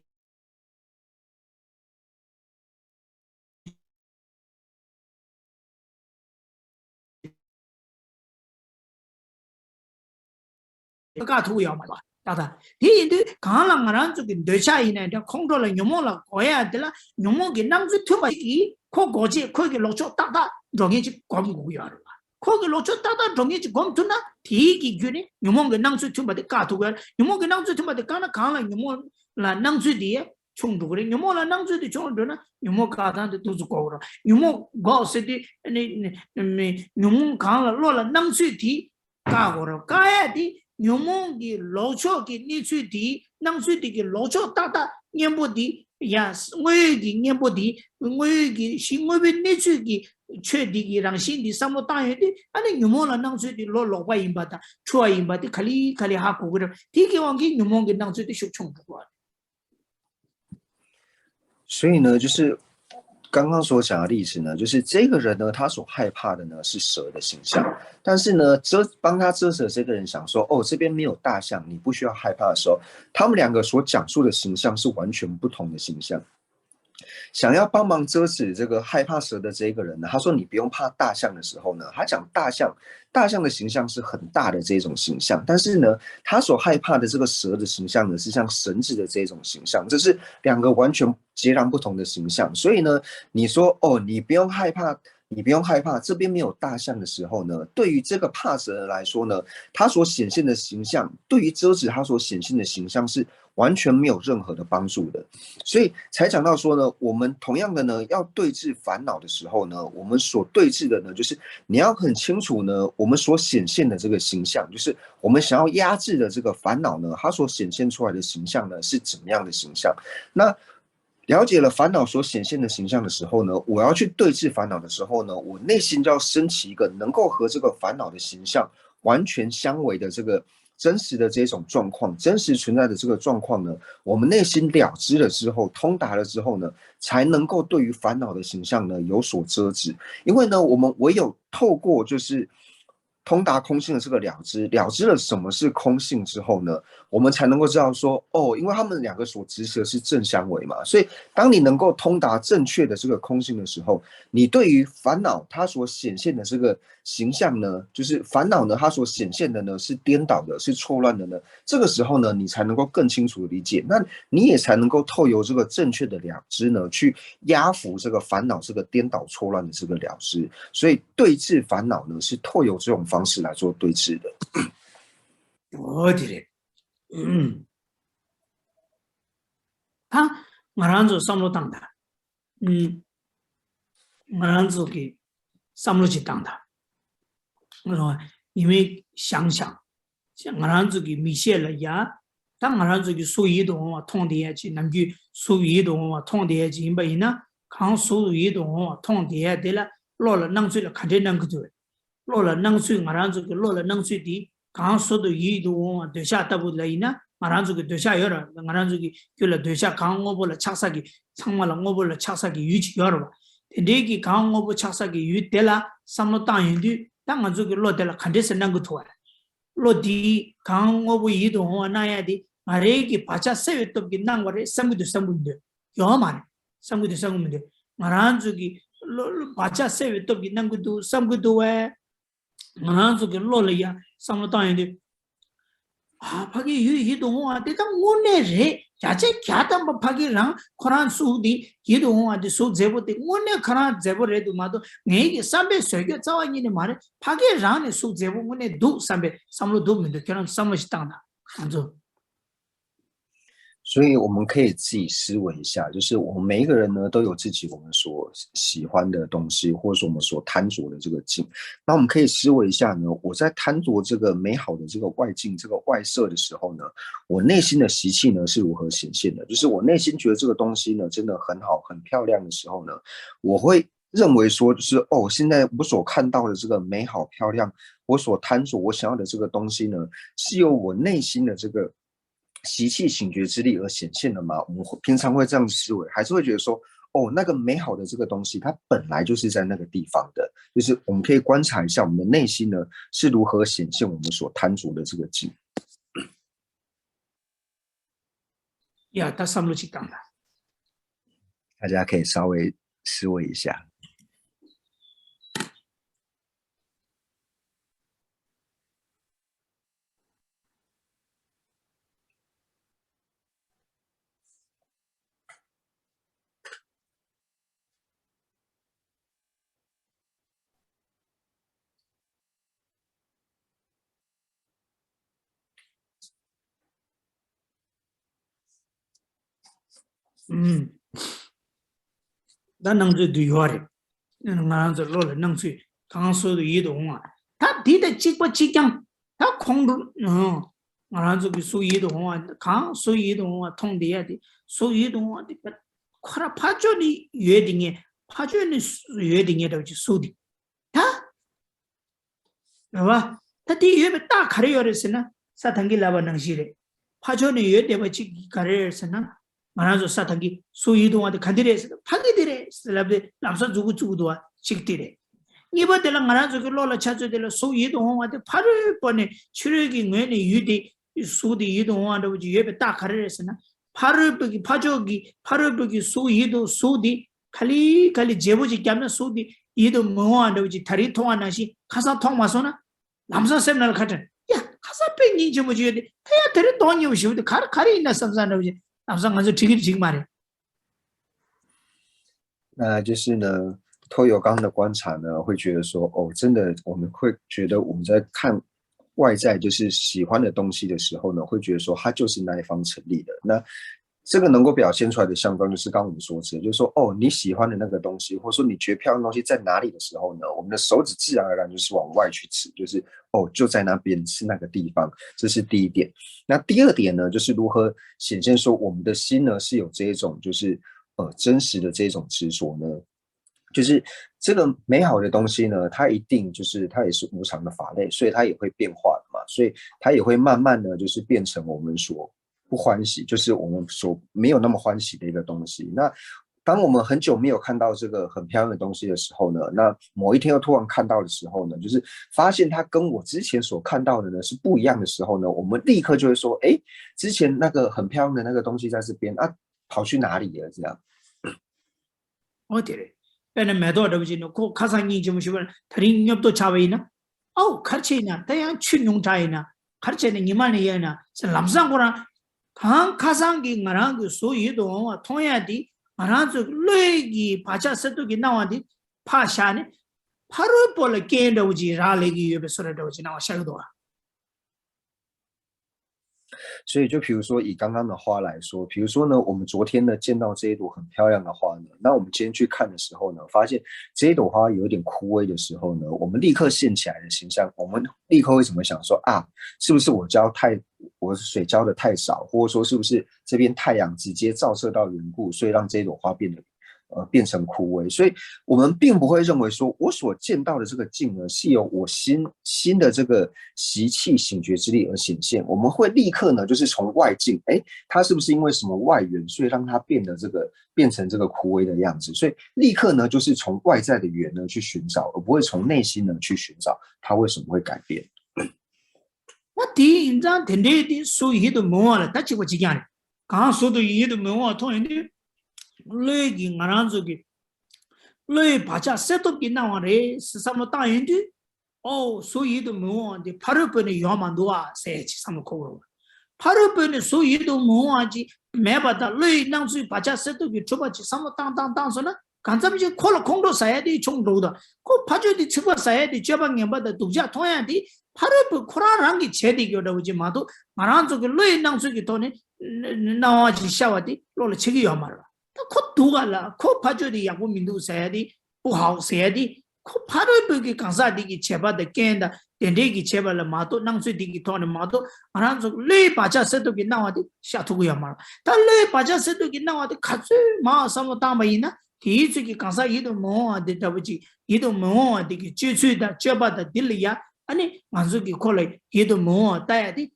가토야 말와 다다 디인데 강랑가란 쪽에 뇌차이네 컨트롤 요모라 거야 될라 요모기 남주 투바기 코고지 거기 로초 따다 정해지 검고야 거기 로초 따다 정해지 검투나 디기 균이 요모기 남주 투바데 가토가 요모기 남주 투바데 가나 강랑 요모라 남주디에 총도그래 요모라 남주디 총도나 요모 가다데 두즈고라 요모 고세디 요모 강라 로라 남주디 가고라 가야디 뇽몽기 로초기 니츠디 낭츠디기 로초 따다 녜보디 야 스웨기 녜보디 스웨기 신고비 니츠기 최디기랑 신디 삼모 따여디 아니 뇽몽라 낭츠디 로로바 임바다 추아 임바디 칼리 하고 그래 디기왕기 뇽몽기 낭츠디 쇼총도 所以呢，就是刚刚所讲的例子呢，就是这个人呢，他所害怕的呢是蛇的形象，但是呢，帮他遮的这个人想说，哦，这边没有大象，你不需要害怕的时候，他们两个所讲述的形象是完全不同的形象。想要帮忙遮止这个害怕蛇的这个人呢，他说你不用怕大象的时候呢，他讲大象的形象是很大的这种形象，但是呢，他所害怕的这个蛇的形象呢，是像绳子的这种形象，这是两个完全截然不同的形象。所以呢，你说哦，你不用害怕。你不用害怕，这边没有大象的时候呢，对于这个怕蛇的来说呢，他所显现的形象，对于遮止他所显现的形象是完全没有任何的帮助的。所以才讲到说呢，我们同样的呢，要对峙烦恼的时候呢，我们所对峙的呢，就是你要很清楚呢，我们所显现的这个形象，就是我们想要压制的这个烦恼呢，它所显现出来的形象呢，是怎么样的形象？那了解了烦恼所显现的形象的时候呢，我要去对峙烦恼的时候呢，我内心就要升起一个能够和这个烦恼的形象完全相违的这个真实的这种状况，真实存在的这个状况呢，我们内心了知了之后，通达了之后呢，才能够对于烦恼的形象呢有所遮止。因为呢，我们唯有透过就是通达空性的这个了知了什么是空性之后呢，我们才能够知道说，哦，因为他们两个所执持的是正相违嘛，所以当你能够通达正确的这个空性的时候，你对于烦恼它所显现的这个形象呢，就是烦恼呢它所显现的呢是颠倒的，是错乱的呢，这个时候呢，你才能够更清楚的理解，那你也才能够透由这个正确的了知呢，去压服这个烦恼这个颠倒错乱的这个了知。所以对治烦恼呢，是透由这种方式来做对治的。어디래? 다 말한저 삼로 땅다. 말한저기 삼로지 땅다. 因为想想，像俺让自己米线了呀，当俺让自己属于动物痛的去，那就属于动物痛的去，不然呢，看属于动物痛的对了，落了冷水了，看着那个对，落了冷水，俺让自己落了冷水的，看属的鱼动物对下得不来呢，俺让自己对下有了，俺让自己就了对下看我不了恰啥个，唱完了我不了恰啥个鱼去有了吧，这个看我不恰啥个鱼对了，什么当然的。当然这个落得了，肯定是能够脱。落地看我不移动啊那样的，啊这个把这所有都给弄过来，生不的生不的，要嘛，生不的生不的，啊然这个落把这所有都给弄个都生不多哎，啊然这个落了呀，生了当然的，啊，怕个有移动啊，但我那人。假设假的嘛，怕个人可能属的移动啊的属这不的，我那可能这不来的嘛都，你个三百岁个早你的嘛的，怕个人的属这不我那都三百，三百多没得，可能三百是当的，反正。所以我们可以自己思维一下，就是我们每一个人呢都有自己我们所喜欢的东西，或者说我们所贪着的这个境。那我们可以思维一下呢，我在贪着这个美好的这个外境、这个外色的时候呢，我内心的习气呢是如何显现的？就是我内心觉得这个东西呢真的很好、很漂亮的时候呢，我会认为说，就是哦，现在我所看到的这个美好漂亮，我所贪着、我想要的这个东西呢，是由我内心的这个习气醒觉之力而显现的吗？我们平常会这样思维，还是会觉得说，哦，那个美好的这个东西，它本来就是在那个地方的，就是我们可以观察一下我们的内心呢是如何显现我们所贪着的这个境。呀，他上路去当的。大家可以稍微思维一下。那能做对话的，那做落了能做，刚说的移动啊，他地的几不几讲，他空着，那这个属移动啊，刚属移动啊，通的的，属移动啊，这个，快了怕叫你约定的，怕叫你约定的都去属的，他，对吧？他第约被打开的要的是呢，啥东西来不能写的，怕叫你约定不去开的是呢。 말아서 사탄기 소이동한테 간디레스 파기디레 슬랍데 남서 주고도 식디레 이번에는 말아서 그 로라 찾아들 소이동한테 팔을 번에 출력이 뇌네 유디 소디 이동한테 우지 예배 딱 가르랬으나 팔을 버기 파조기 팔을 버기 소이도 소디 칼리 제보지 겸나 소디 이도 뭐한테 우지 다리 통하나시 가사 통마서나 남서 셈날 같은 야 가사 뺑이 좀 뭐지 태야 다리 돈이 오시고 가리 있나 삼산나 우지 남서 가서 지금 말해那就是呢，透由刚刚的观察呢，会觉得说，哦，真的，我们会觉得我们在看外在就是喜欢的东西的时候呢，会觉得说它就是那一方成立的。那这个能够表现出来的象征，就是刚刚我们所指的，就是说，哦，你喜欢的那个东西，或者说你觉得漂亮的东西在哪里的时候呢，我们的手指自然而然就是往外去指，就是哦，就在那边是那个地方，这是第一点。那第二点呢，就是如何显现说我们的心呢是有这一种就是真实的这种执着呢？就是这个美好的东西呢，它一定就是它也是无常的法类，所以它也会变化的嘛，所以它也会慢慢的就是变成我们所不欢喜，就是我们所没有那么欢喜的一个东西。那当我们很久没有看到这个很漂亮的东西的时候呢，那某一天又突然看到的时候呢，就是发现它跟我之前所看到的呢是不一样的时候呢，我们立刻就会说，哎，之前那个很漂亮的那个东西在这边啊，跑去哪里了？这样。어디래 배는 매도 어디지 놓고 가상이 좀 싶으면 다른 nhập 도 차베이나 아우 가르치나 다양 춘용자이나 가르치는 이만이 얘나 남상고랑 강 가상기 말한 그 소유도 통해야지 말아서 레기 바자 세도기 나와디 파샤네 바로 볼 게임도지 라레기 옆에서도지 나와 샤도아 所以就比如说以刚刚的花来说，比如说呢，我们昨天呢见到这一朵很漂亮的花呢，那我们今天去看的时候呢，发现这一朵花有一点枯萎的时候呢，我们立刻现起来的形象，我们立刻会怎么想说啊，是不是我水浇的太少，或者说是不是这边太阳直接照射到缘故，所以让这一朵花变成枯萎，所以我们并不会认为说我所见到的这个境呢是由我心的这个习气醒觉之力而显现，我们会立刻呢就是从外境，哎，它是不是因为什么外缘，所以让它变成这个枯萎的样子，所以立刻呢就是从外在的缘呢去寻找，而不会从内心呢去寻找它为什么会改变。我第一张天天的所有的梦啊，但结果几样呢？刚说的有的梦啊，同样的。累个俺这个累把家谁都给那玩的，是什么大人的？哦，所有的梦的，帕日本的要蛮多啊，谁去什么口了？帕日本的所有的梦啊，就没把它累，让所以把家谁都给出把去什么当说呢？刚才不就靠了空头晒的冲头的，可帕就的吃过晒的，绝把人把的独家同样的，帕日本可让人给切的个的，我就嘛都，俺这个累让所以多呢，那我就下完的，落了7个月嘛了。可多了，可怕就的养护民族谁的不好谁的，可怕的不给刚才的给切巴的干的，点点给切巴了嘛都，让水的给拖的嘛都，俺说累把家谁都给闹的下头个样嘛，但累把家谁都给闹的，看最嘛什么大没呢？第一次给刚才一都忙的对不起，一都忙的给接触的切巴的地里呀，安尼俺说给过来一都忙带的。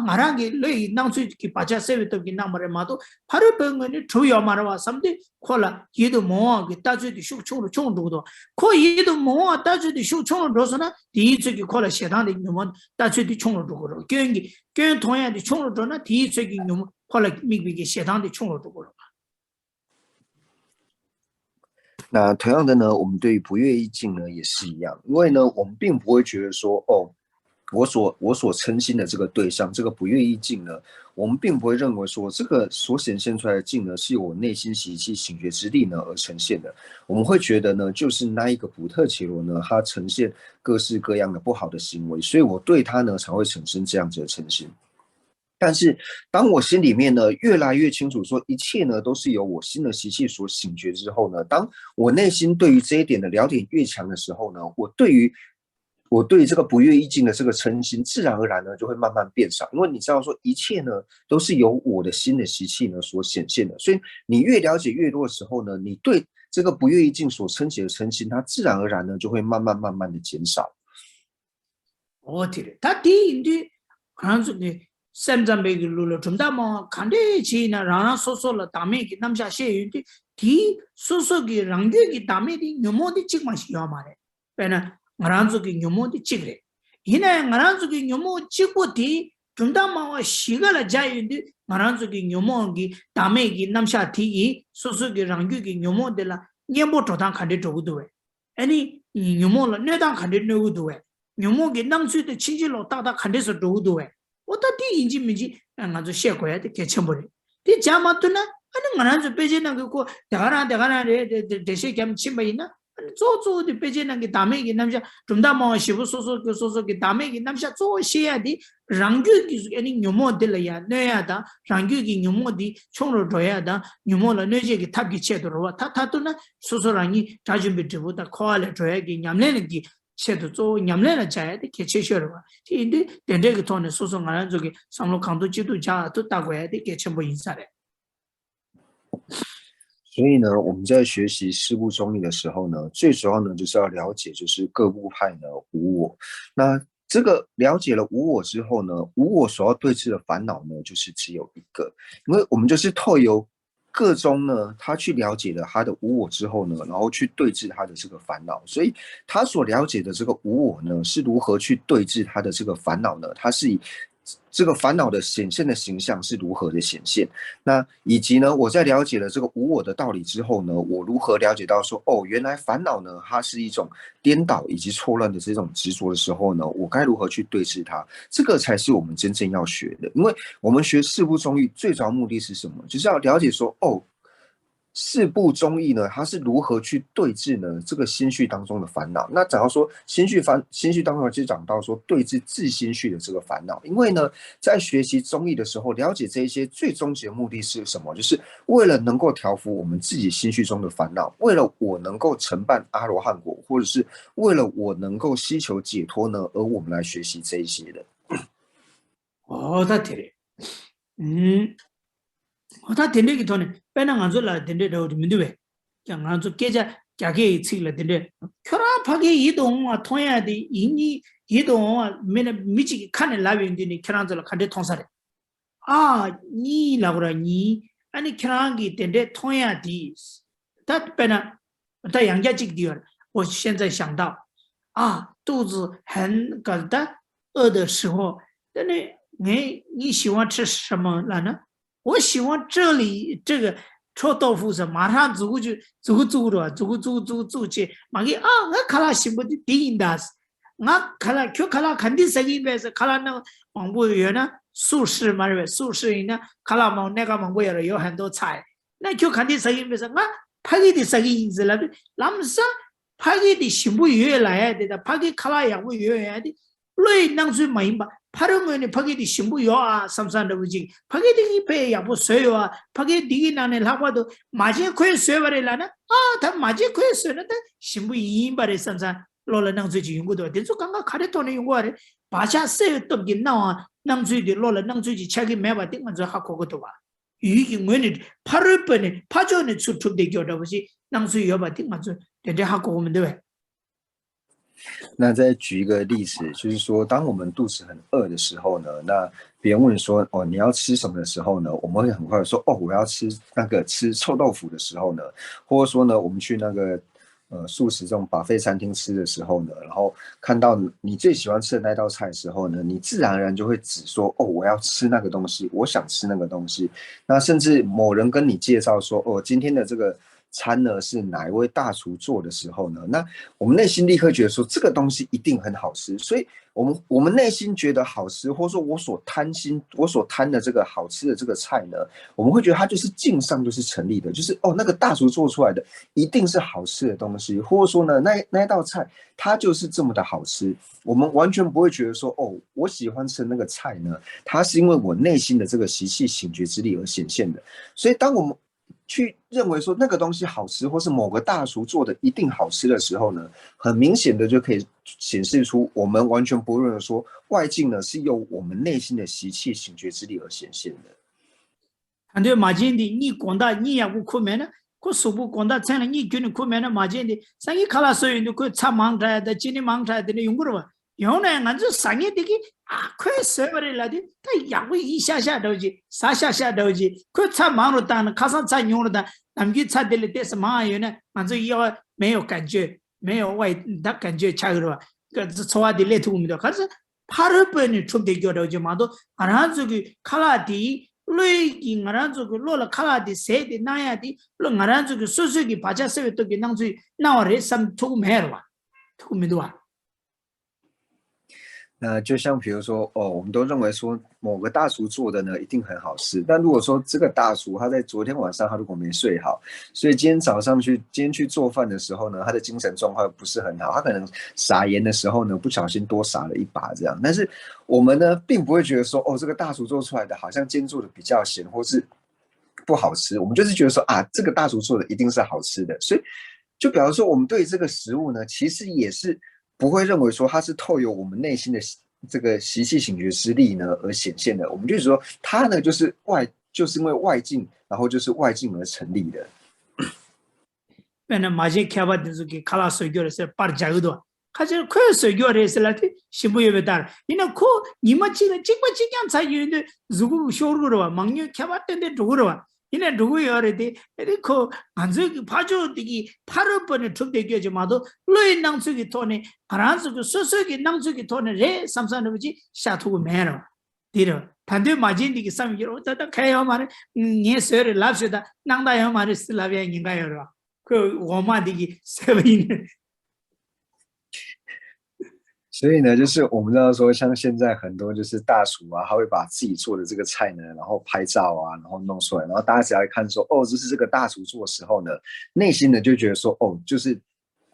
俺给累当初给把家社会都给那么的嘛都，他的本个呢主要嘛的话，什么的，可了一都忙给大家的受冲了冲多多，可一都忙大家的受冲了多少呢？第一次给可了学堂的你们大家的冲了多少？跟同样的冲了多呢？第一次给你们可了明明给学堂的冲了多少？那同样的呢，我们对于不悦意境呢也是一样，因为呢，我们并不会觉得说哦。我所称心的这个对象，这个不悦意境呢，我们并不会认为说这个所显现出来的境呢，是由我内心习气醒觉之力呢而呈现的。我们会觉得呢，就是那一个普特伽罗呢，它呈现各式各样的不好的行为，所以我对它呢才会产生这样子的嗔心。但是当我心里面呢越来越清楚说一切呢都是由我心的习气所醒觉之后呢，当我内心对于这一点的了解越强的时候呢，我对这个不悦意境的这个嗔心，自然而然呢就会慢慢变少，因为你知道说一切呢都是由我的心的习气呢所显现的，所以你越了解越多的时候呢，你对这个不悦意境所撑起的嗔心，它自然而然呢就会慢慢的减少。哦，对了，他第一的，俺说的 샘잠베기 룰로 좀다 뭐 간데 지나 라나 소소라 담에기 남샤 셰유디 디 소소기 랑게기 담에디 뇨모디 찍마시 요마레 베나 마란조기 뇨모디 찍레 이나 마란조기 뇨모 찍고디 좀다 뭐 시가라 자유디 마란조기 뇨모기 담에기 남샤 디이 소소기 랑게기 뇨모데라 녀모 조당 간데 조구도에 아니 뇨모라 내당 간데 노구도에 뇨모기 남수의 친지로 따다 간데서 조구도에 어떻게 인지 민지 아주 셰고야 돼 개천벌이 이 자마도나 아니 나는 빼지는 거고 대가나 대시 겸 침바이나 조조디 빼지는 게 담에기 남자 좀다 뭐 시부 소소기 담에기 남자 조시야디 랑규기 아니 뇨모들이야 내야다 랑규기 뇨모디 총로 줘야다 뇨모라 뇌제기 탑기 체도로 타타도나 소소랑이 자준비트보다 코알에 줘야기 냠내는기 셰도 조 냠내나 자야디 개체셔로 인데 된데기 돈에 소소가는 저기 상로 강도 지도 자도 따고야디 개천부 인사래 所以呢，我们在学习事部中义的时候呢，最主要呢就是要了解就是各部派呢无我。那这个了解了无我之后呢，无我所要对治的烦恼呢，就是只有一个，因为我们就是透由各中呢，他去了解了他的无我之后呢，然后去对治他的这个烦恼，所以他所了解的这个无我呢，是如何去对治他的这个烦恼呢？他是以这个烦恼的显现的形象是如何的显现？那以及呢，我在了解了这个无我的道理之后呢，我如何了解到说，哦，原来烦恼呢，它是一种颠倒以及错乱的这种执着的时候呢，我该如何去对治它？这个才是我们真正要学的。因为我们学四部中义最主要目的是什么？就是要了解说，哦，四部中义呢，它是如何去对治呢？这个心绪当中的烦恼。那讲到说心绪当中，就讲到说对治自心绪的这个烦恼。因为呢，在学习中义的时候，了解这一些最终极的目的是什么？就是为了能够调伏我们自己心绪中的烦恼，为了我能够承办阿罗汉果，或者是为了我能够希求解脱呢，而我们来学习这一些的。哦，他听嘞，他听这个头呢，本来俺做了听这头的，没对呗，像俺做给家给吃了听这，可能怕给移动啊，同样的，移动啊，没那没几个看的来源的呢，可能做了看的同啥的，啊，你那个人你，俺你可能给听这同样的，他本来他养家这个地方，我现在想到啊，肚子很感到饿的时候，那你喜欢吃什么了呢？我喜欢这里这个臭豆腐是马上走去，马给啊，我看了什么的电影的，我看了肯定是因为是看了那个网播员呢，素食嘛，素食呢，看了那个网播员有很多菜，那就肯定是因为是我拍给的是因子了，那么是拍给的行不越来的，拍给看了也不越来的，累能去买吧。 파르면이 파게디 신부요아 삼산도 부지 파게디 이페 야부 쇠요아 파게디 나네 라과도 마제 코에 쇠바래라나 아다 마제 코에 쇠는데 신부 이인바래 삼산 로라 낭주지 연구도 된소 강가 카레토네 연구하래 바샤 쇠 떡긴 나와 낭주디 로라 낭주지 차기 매바 띵만저 하고고도 와 이게 뭐니 파르번에 파전에 수축되 겨다 보지 낭주 여바 띵만저 된데 하고 오면 돼 那再举一个例子，就是说，当我们肚子很饿的时候呢，那别人问说，哦，你要吃什么的时候呢，我们会很快的说，哦，我要吃吃臭豆腐的时候呢，或者说呢，我们去那个素食这种buffet餐厅吃的时候呢，然后看到你最喜欢吃的那道菜的时候呢，你自然而然就会只说，哦，我要吃那个东西，我想吃那个东西。那甚至某人跟你介绍说，哦，今天的这个 餐呢是哪一位大厨做的时候呢？那我们内心立刻觉得说这个东西一定很好吃，所以我们内心觉得好吃，或者说我所贪的这个好吃的这个菜呢，我们会觉得它就是敬上就是成立的，就是哦那个大厨做出来的一定是好吃的东西，或者说呢那一道菜它就是这么的好吃，我们完全不会觉得说哦我喜欢吃的那个菜呢，它是因为我内心的这个习气醒觉之力而显现的，所以当我们 去认为说那个东西好吃，或是某个大厨做的一定好吃的时候呢，很明显的就可以显示出我们完全不认为说外境呢是由我们内心的习气醒觉之力而显现的。反正马金的你广大你也不苦面呢，可说不广大成了你给你苦面呢马金的，上一卡拉所有的可差忙出来的，今天忙出来的用过了吧？用呢，俺就商业的个啊，快手不来的，他养会一下下都去，啥下下都去，快擦忙了单了，卡上擦用了单，咱们擦的了，但是忙有呢，俺就要没有感觉，没有外，他感觉差了吧？个是错的来图没的，可是8번이出的叫的就嘛都，俺这个卡拉的。累的，俺这个落了卡拉的，谁的那样的，俺这个岁岁的把家社会都给弄出，那我人生图没了吧？图没多啊？就像比如说，我们都认为说某个大厨做的呢一定很好吃，但如果说这个大厨他在昨天晚上他如果没睡好，所以今天早上今天去做饭的时候呢，他的精神状况不是很好，他可能撒盐的时候呢不小心多撒了一把这样，但是我们呢并不会觉得说，这个大厨做出来的好像今天做的比较咸或是不好吃，我们就是觉得说啊，这个大厨做的一定是好吃的，所以就表示说我们对这个食物呢，其实也是。不会认为说它是透由我们内心的这个习气醒觉之力呢而显现的，我们就是说它呢就是因为外境，然后就是外境而成立的。那马上开发的这个卡拉水饺的是把加油多，他就快水饺的是那的，是不有大了。你那可你们这个经过这样才有的，如果销售的话，忙牛开发的多的话。이네 누구야 그래디 그 안저기 파조디기 8번에 툭대게 마도 로이 낭수기 토네 가란수기 소소기 낭수기 토네 레 삼산르지 샤투고 메로 디로 단대 마진디기 삼기로 다다 가요 말에 예서를 랍시다 낭다요 말에 슬라비아 인가요 그 오마디기 세빈所以呢，就是我们知道说，像现在很多就是大厨啊，他会把自己做的这个菜呢，然后拍照啊，然后弄出来，然后大家只要一看说，这是这个大厨做的时候呢，内心呢就觉得说，就是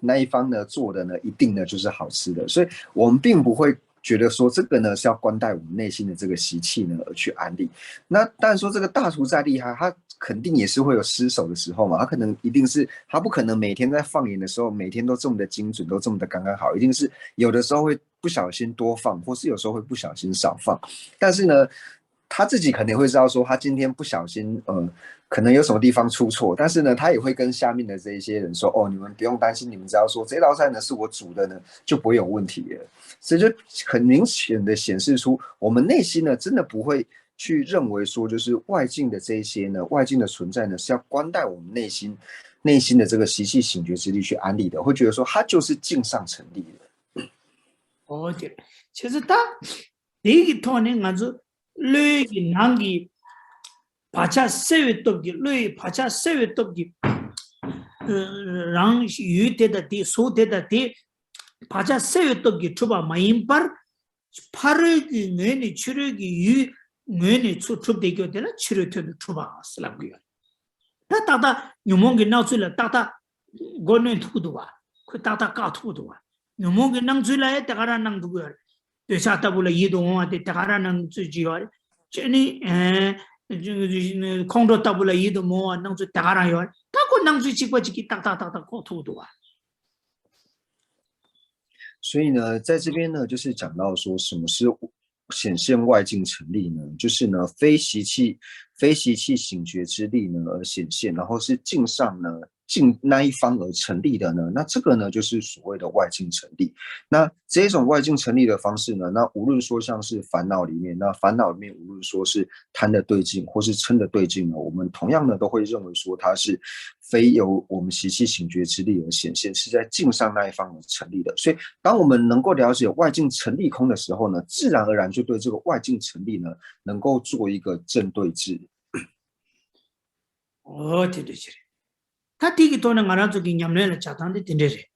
那一方呢做的呢，一定呢就是好吃的，所以我们并不会觉得说这个呢是要关带我们内心的这个习气呢而去安利。那当然说这个大厨再厉害，他肯定也是会有失手的时候嘛，他可能一定是他不可能每天在放盐的时候每天都这么的精准，都这么的刚刚好，一定是有的时候会不小心多放，或是有时候会不小心少放。但是呢，他自己肯定会知道说他今天不小心可能有什么地方出错，但是呢，他也会跟下面的这一些人说，你们不用担心，你们只要说这道菜呢是我煮的呢，就不会有问题了。所以就很明显的显示出，我们内心呢真的不会去认为说，就是外境的这一些呢，外境的存在呢是要关带我们内心的这个习气醒觉之力去安利的，会觉得说它就是境上成立的。对，其实他第一个团呢，俺就累的难的。파차 세외떡기 로이 파차 세외떡기 랑 유대다디 소대다디 파차 세외떡기 투바 마임par 파르기 뇌니 추르기 유 뇌니 추트되게 되나 추르트도 투바 슬라고요 다다다 요몽게 나줄라 다다 고네 투도와 그 다다 까투도와 요몽게 낭줄라에 따가라 낭두고 되샤다불라 이동한테 따가라 낭주지요 제니空着到不了一度摸弄出打上药，他可弄出几个几个打过土的啊。所以呢，在这边呢，就是讲到说什么是显现外境成立呢？就是呢，非习气醒觉之力呢而显现，然后是境上呢境那一方而成立的呢，那这个呢就是所谓的外境成立。那这种外境成立的方式呢，那无论说像是烦恼里面，那烦恼里面无论说是贪的对境或是嗔的对境呢，我们同样呢都会认为说它是非由我们习气醒觉之力而显现，是在境上那一方而成立的。所以当我们能够了解外境成立空的时候呢，自然而然就对这个外境成立呢能够做一个正对治。对对对。他第一个多呢，俺这个娘来了家当的真的是，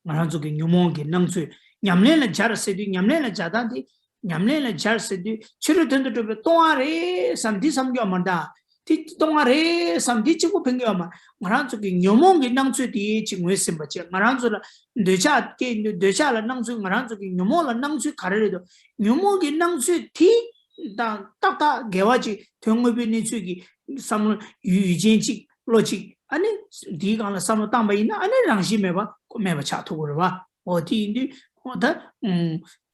俺这个牛毛给弄出，娘来了家的谁的，娘来了家当的，娘来了家谁的，去了真的这个东阿嘞，三地三个嘛的，ที่东阿嘞，三地几个朋友嘛，俺这个牛毛给弄出的，情况是么子？俺这了，对下了弄出，俺这个牛毛了弄出卡来的，牛毛给弄出的，大给我去，同我边那出去，什么语境去。逻辑 아니 디가나 삼로 담바이나 아니 랑시 메바 차토르바 어디인디 어다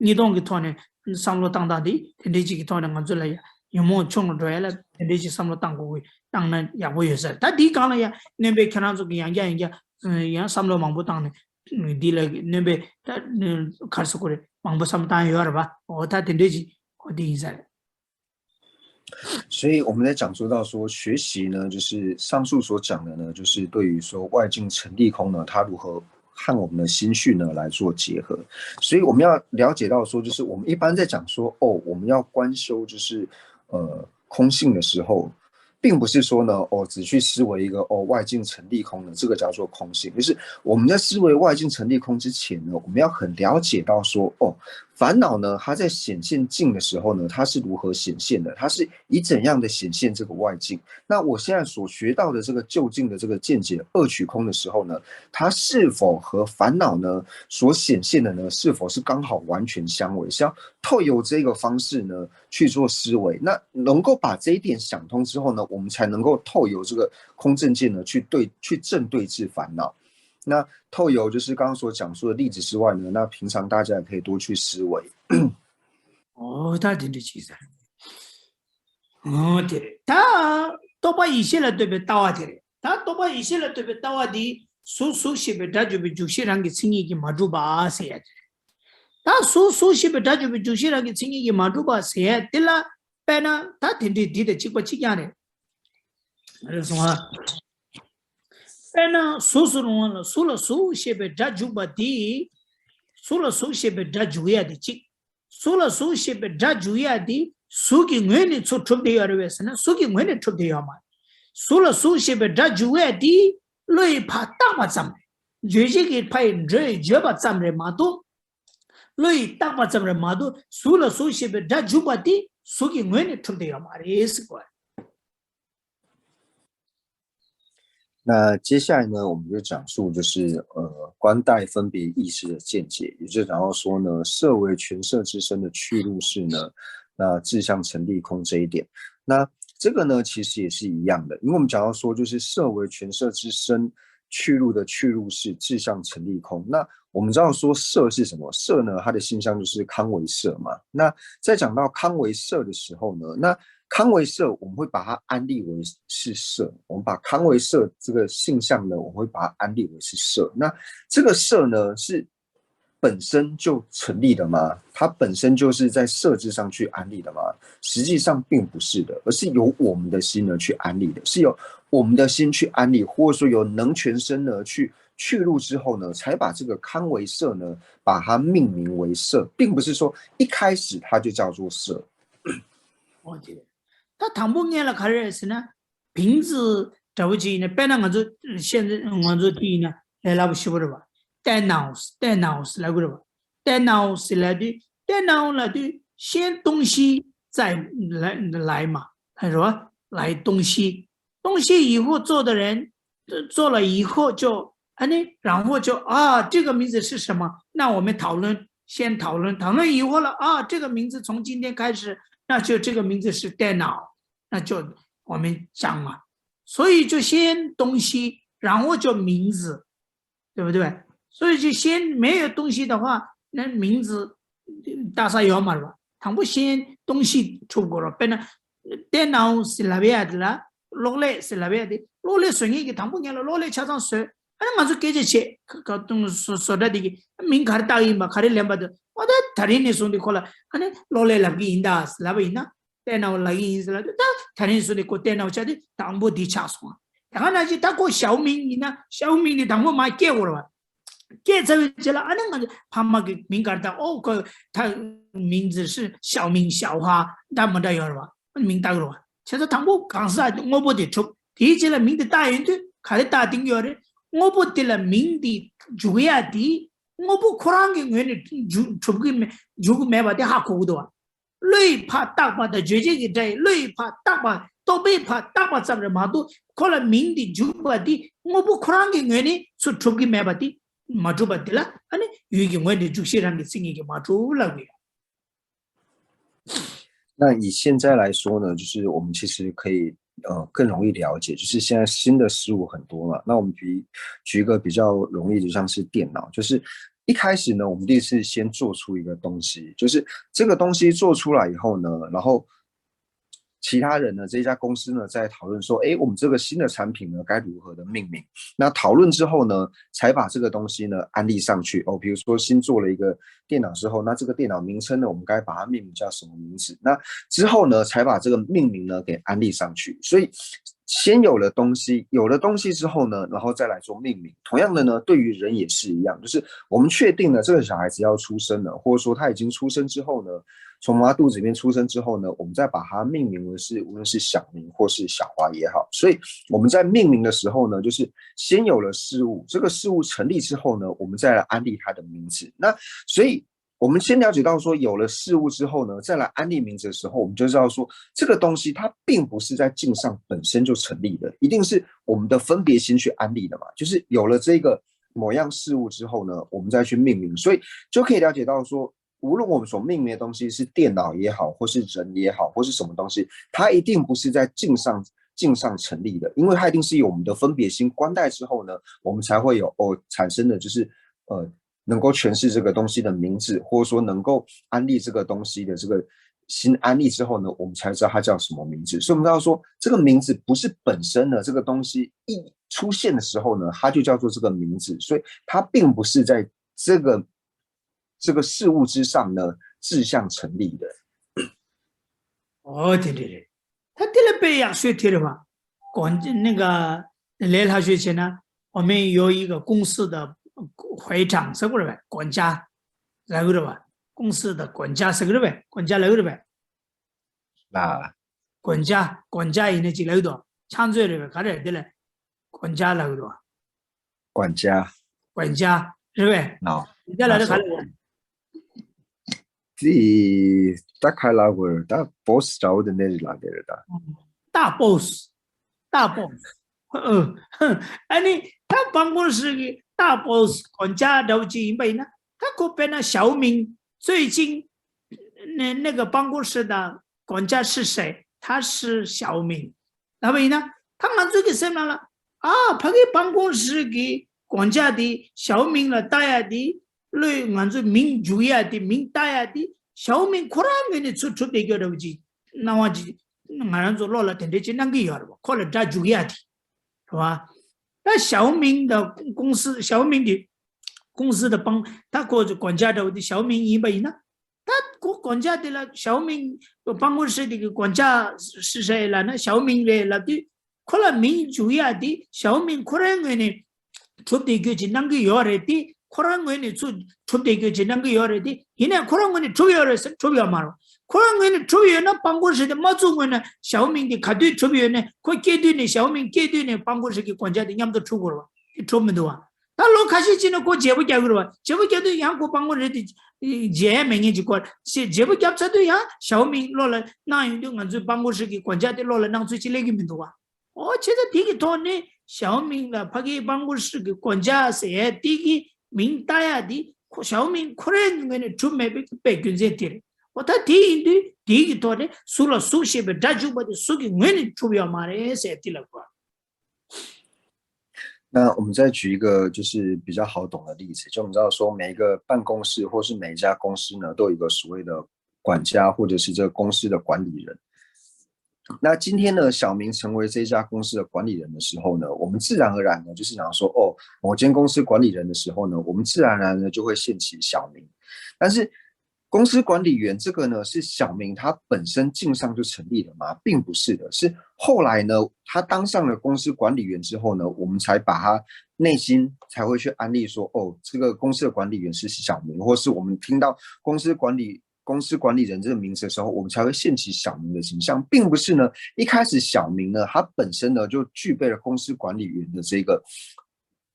니동기 토네 삼로 땅다디 데지기 토네 간줄라야 요모 총로도야라 데지 삼로 땅고 땅나 야고여서 다 디가나야 네베 캐나족이 양양야 야 삼로 망보 땅네 di la ne be ta khar su ko mang ba sam ta yo ba o ta den de ji o di in sa所以我们在讲说到说学习呢，就是上述所讲的呢，就是对于说外境成立空呢，它如何和我们的心绪呢来做结合。所以我们要了解到说，就是我们一般在讲说哦，我们要观修就是空性的时候，并不是说呢只去思维一个外境成立空呢，这个叫做空性。就是我们在思维外境成立空之前呢，我们要很了解到说烦恼呢，它在显现境的时候呢，它是如何显现的？它是以怎样的显现这个外境？那我现在所学到的这个究竟的这个见解二取空的时候呢，它是否和烦恼呢所显现的呢，是否是刚好完全相违？是要透由这个方式呢去做思维。那能够把这一点想通之后呢，我们才能够透由这个空正见呢去正对治烦恼。那透由就是刚刚所讲述的例子之外呢，那平常大家也可以多去思维。他真的其实对他多把一些了对不到啊的他多把一些了对不到啊的苏西贝他就被主些人给轻易给马住吧谁他苏西贝他就被主些人给轻易给马住吧谁对了白呢他天天的结果这样的那什么白苏了苏西贝他就把的苏西贝他就呀的这苏西贝他就呀的苏给我呢出的要的为什么苏给我呢出的要嘛苏西贝他就呀的累怕大把脏就是给拍人绝把脏人马多累大把脏人马多苏西贝他就把的苏给我呢出的要嘛也是怪那接下来呢，我们就讲述就是观待分别意识的见解，也就是讲到说呢，色为全色之身的去入是呢，那志向成立空这一点，那这个呢其实也是一样的，因为我们讲到说就是色为全色之身去入的去入是志向成立空，那我们知道说色是什么？色呢，它的性相就是康为色嘛。那在讲到康为色的时候呢，那康为色，我们会把它安立为是色。我们把康为色这个性相呢，我们会把它安立为是色。那这个色呢，是本身就成立的吗？它本身就是在色之上去安立的吗？实际上并不是的，而是由我们的心呢去安立的，是由我们的心去安立，或者说由能全身呢去入之后呢，才把这个康为色呢，把它命名为色，并不是说一开始它就叫做色。我觉得。他谈不见了，开始是呢，瓶子找不起呢，本来我就现在我就提呢，来那不是不是吧？电脑是来过的吧？电脑是来的，电脑来的先东西再来嘛，他说来东西以后做的人做了以后就然后就这个名字是什么？那我们先讨论以后了这个名字从今天开始。那就这个名字是电脑，那就我们讲嘛，所以就先东西，然后就名字，对不对？所以就先没有东西的话，那名字大家有嘛了吧？倘不先东西出过了，本来电脑是那边的啦，落来是那边的，落来顺义倘不见了，落来车上水，我就给这些，搞东说的这个，名卡答应嘛，卡的两百多。我的他人的兄弟过来，落来那个印的是那边呢，电脑那个印是那个，他人兄弟过电脑下的，当不的查算，然后那就他过小明呢，小明的当不买给我了吧，给这位去了，那个他妈给名卡的，他名字是小明小花，他没得有了吧，名大了吧，其实当不刚是我不得出，提起了名的大人的，看的大顶有的，我不得了名的主要的。我不可能给我的出不给如果没把的下苦的，累怕大把的绝对给在累怕大把都被怕大把怎么嘛都可能明的就把的我不可能给我的出给没把的嘛就把的了，有给我的就些人的生意给嘛就了个。那以现在来说呢，就是我们其实可以更容易了解，就是现在新的事物很多嘛。那我们举一个比较容易的，像是电脑，就是一开始呢，我们一定是先做出一个东西，就是这个东西做出来以后呢，然后其他人呢，这家公司呢在讨论说，我们这个新的产品呢该如何的命名？那讨论之后呢，才把这个东西呢安利上去比如说新做了一个电脑之后，那这个电脑名称呢，我们该把它命名叫什么名字？那之后呢，才把这个命名呢给安利上去。所以先有了东西，有了东西之后呢，然后再来做命名。同样的呢，对于人也是一样，就是我们确定了这个小孩子要出生了，或者说他已经出生之后呢，从妈妈肚子里面出生之后呢，我们再把它命名为是无论是小明或是小华也好。所以我们在命名的时候呢，就是先有了事物，这个事物成立之后呢，我们再来安利它的名字。那所以我们先了解到说，有了事物之后呢，再来安利名字的时候，我们就知道说，这个东西它并不是在镜上本身就成立的，一定是我们的分别心去安利的嘛。就是有了这个某样事物之后呢，我们再去命名，所以就可以了解到说，无论我们所命名的东西是电脑也好，或是人也好，或是什么东西，它一定不是在镜上成立的，因为它一定是有我们的分别心关带之后呢，我们才会有产生的就是能够诠释这个东西的名字，或者说能够安利这个东西的这个新安利之后呢，我们才知道它叫什么名字。所以我们知道说，这个名字不是本身的这个东西一出现的时候呢，它就叫做这个名字，所以它并不是在这个事物之上呢志向成立的。对，他提了北洋学提了嘛，那个来他学前呢，我们有一个公司的会长是不是呗？管家来个了吧？公司的管家是个了呗？管家来个了呗？那管家以内进来多，抢罪了呗？看来对了，管家来个多，管家是呗？你再来的看来我。第打开那个打 boss 找的那是哪个的？大 boss，他办公室的大 boss 管家都几倍呢？他可别那小明最近那个办公室的管家是谁？他是小明，那么呢？他们这个什么了？他给办公室给管家的小明了，大家的。เลยงานจุมิงจุยาติมิงตายาติเฉามิงคุรานเงนี่ชุดเด็กอยู่จีนาวจีงานจุล้อละเต็นเดจินังกี่ยอร์บ่ขอละจ้าจุยาติ是吧？那小明的公司，小明的公司的帮，他或者管家的小明一倍呢？他管家的了，小明办公室的管家是谁了？那小明的了的，可能民主呀的小明可能呢，出的个是那个有的的。코랑원이 초대교 지난 거 열어디 이내 코랑원이 조여서 조여 말어 코랑원이 조여나 방고시에 맞으면은 샤오밍이 가도 조여네 그 깨드네 샤오밍 깨드네 방고시에 관자데 냠도 추고로 좀도 와 달로 가시지는 그 제부자 그러와 제부자도 양고 방고시에 제 맹이지 거 제부자도 야 샤오밍 로라 나인도 간주 방고시에 관자데 로라 낭수치 레기민도 와 제가 되게 돈네 샤오밍가 파기 방고시에 관자세 되게明大呀的小明可能我们准备被军人的，我他第一个多的，除了书写的查就把的书给我们主要嘛的是的了吧。那我们再举一个就是比较好懂的例子，就我们知道说每一个办公室或是每一家公司呢，都有一个所谓的管家或者是这个公司的管理人。那今天呢，小明成为这家公司的管理人的时候呢，我们自然而然呢，就是想说，某间公司管理人的时候呢，我们自然而然呢就会献起小明。但是，公司管理员这个呢，是小明他本身进上就成立的吗？并不是的，是后来呢，他当上了公司管理员之后呢，我们才把他内心才会去安利说，这个公司的管理员是小明，或是我们听到公司管理人这个名词的时候，我们才会献起小明的形象，并不是呢一开始小明呢他本身呢就具备了公司管理员的这个，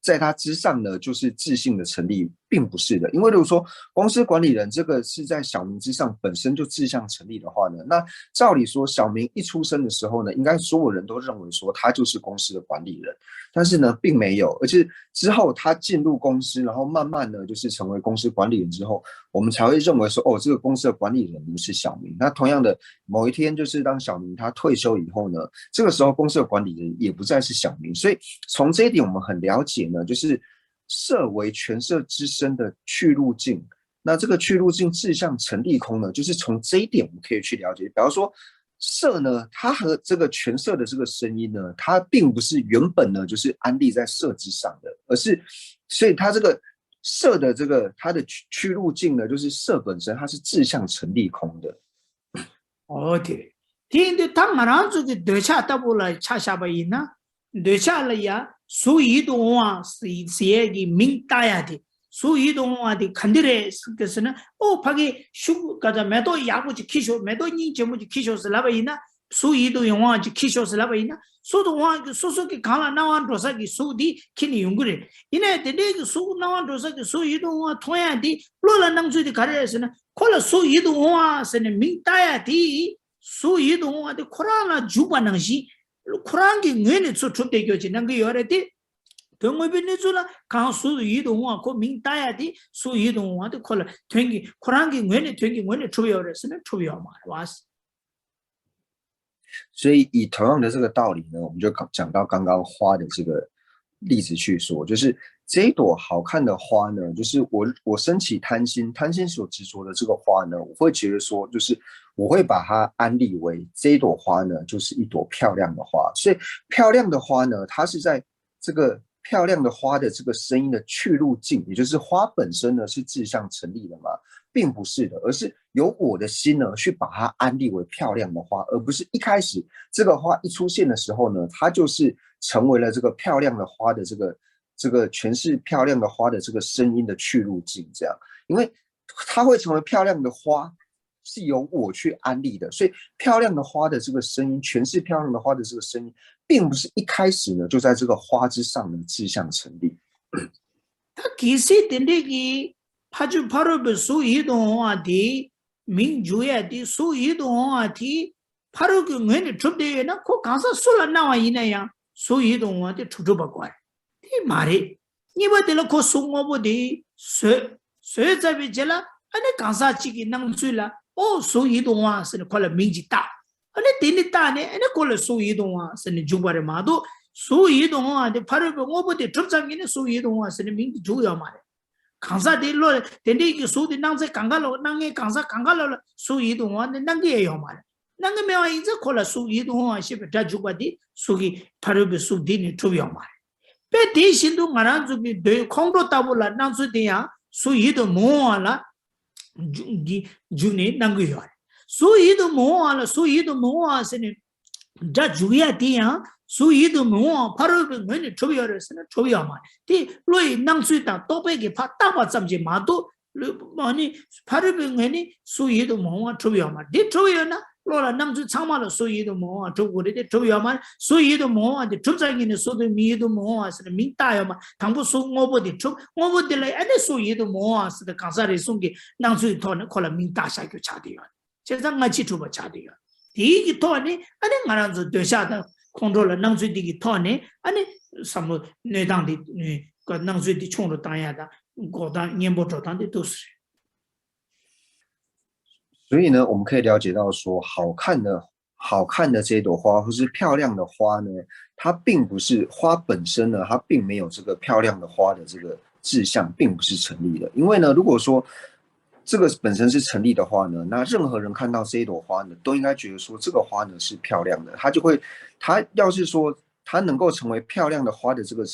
在他之上呢就是自信的成立，并不是的。因为如果说公司管理人这个是在小明之上本身就志向成立的话呢，那照理说小明一出生的时候呢，应该所有人都认为说他就是公司的管理人，但是呢并没有，而且之后他进入公司，然后慢慢呢就是成为公司管理人之后，我们才会认为说这个公司的管理人是小明。那同样的某一天就是当小明他退休以后呢，这个时候公司的管理人也不再是小明。所以从这一点我们很了解呢，就是设为权色之身的去路径。那这个去路径志向成立空呢，就是从这一点我们可以去了解。比方说色呢，它和这个全色的这个声音呢，它并不是原本呢就是安立在色之上的，而是所以它这个色的这个它的去路径呢，就是色本身它是自相成立空的。어디 근데 당 말한 쪽에 되차 따보라 차샤바 있나 되차라야 수이동화 시에기 민따야디 수이동화디 간디레 그래서는 파기 슈 가자 매도 야부지 키쇼 매도 니 제무지 키쇼스라바 있나 수이도 영화지 키쇼스라바 있나 수동화 그 소소기 강라 나완 도사기 수디 키니 용그레 이네 데데 수 나완 도사기 수이동화 토야디 로라 남주디 가레스는 콜라 수이동화 세네 민따야디 수이동화디 코라나 주바낭시 코란기 뇌네 쫓대교지 난그 요래디 병원비네줄라 강 수이동화 고 민따야디 수이동화디 콜라 튕기 코란기 뇌네 튕기 뇌네 초여레스는 초여마 와스 所以以同样的这个道理呢，我们就讲到刚刚花的这个例子去说，就是这一朵好看的花呢，就是我升起贪心，贪心所执着的这个花呢，我会觉得说，就是我会把它安立为这一朵花呢，就是一朵漂亮的花。所以漂亮的花呢，它是在这个漂亮的花的这个声音的去路径，也就是花本身呢是自相成立的嘛，并不是的，而是由我的心呢去把它安立为漂亮的花，而不是一开始这个花一出现的时候呢，它就是成为了这个漂亮的花的这个全是漂亮的花的这个声音的去路径，这样，因为它会成为漂亮的花，是由我去安立的，所以漂亮的花的这个声音，全是漂亮的花的这个声音，并不是一开始呢就在这个花之上呢自相成立。它其实的那个파주 바로베 수이동화디 민주야디 수이동화디 바로 그 뇌네 접대에나 그 가서 술라 나와 있네야 수이동화디 추주바과 이 말이 이버들 그 송어보디 쇠잡이jel라 아니 간사치기 낭술라 수이동화스는 콜라 민지다 아니 데니다네 아니 콜라 수이동화스는 주바레마도 수이동화디 바로 그 오보디 접잡기는 수이동화스는 민지 주야 말해 강사 딜로 덴디기 수디 낭세 강가로 낭에 강사 강가로 수이동화 낭게요 말 낭게 메와 이제 콜라 수이동화 시베 다주바디 수기 파르베 수디니 투비요 말 베디신도 마란주비 데 콩도 따불라 낭수디야 수이도 모알라 주니 낭게요 수이도 모알세니 다주야디야 수이도 뭐 바로 그 초비어스는 초비어만 디 로이 낭수다 또베기 파따바 잠지 마도 아니 바로 그 수이도 뭐 초비어만 디 초비어나 로라 낭수 참말로 수이도 뭐 초고리 초비어만 수이도 뭐 초장이네 소도 미도 뭐 하스는 민다요만 당부 수고보디 초 오보들래 아니 수이도 뭐 하스는 간사리 송기 낭수 토는 콜라 민다샤교 차디요 제가 같이 주버 차디요 디기 토니 아니 말한서 되샤다 control 낭수디기 토네 아니 삼로 내당디 그 낭수디 총로 당야다 고단 년보조단데 도스 所以呢，我们可以了解到说，好看的这朵花，或是漂亮的花呢，它并不是花本身呢，它并没有这个漂亮的花的这个志向，并不是成立的。因为呢，如果说这个本身是成立的话呢，那任何人看到这一朵花呢，都应该觉得说这个花呢是漂亮的。他要是说它能够成为漂亮的花的这个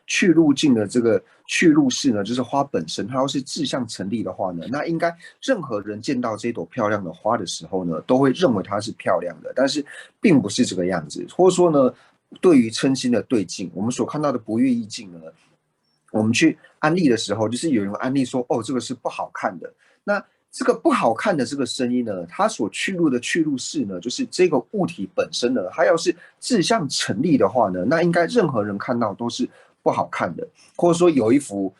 去路径的这个去路式呢，就是花本身，它要是志向成立的话呢，那应该任何人见到这朵漂亮的花的时候呢，都会认为它是漂亮的，但是并不是这个样子。或者说呢，对于嗔心的对境，我们所看到的不悦意境呢，我们去安利的时候，就是有人安利说，哦，这个是不好看的。那这个不好看的这个声音呢，它所去路的去路式呢，就是这个物体本身呢，它要是志向成立的话呢，那应该任何人看到都是不好看的。或者说有一幅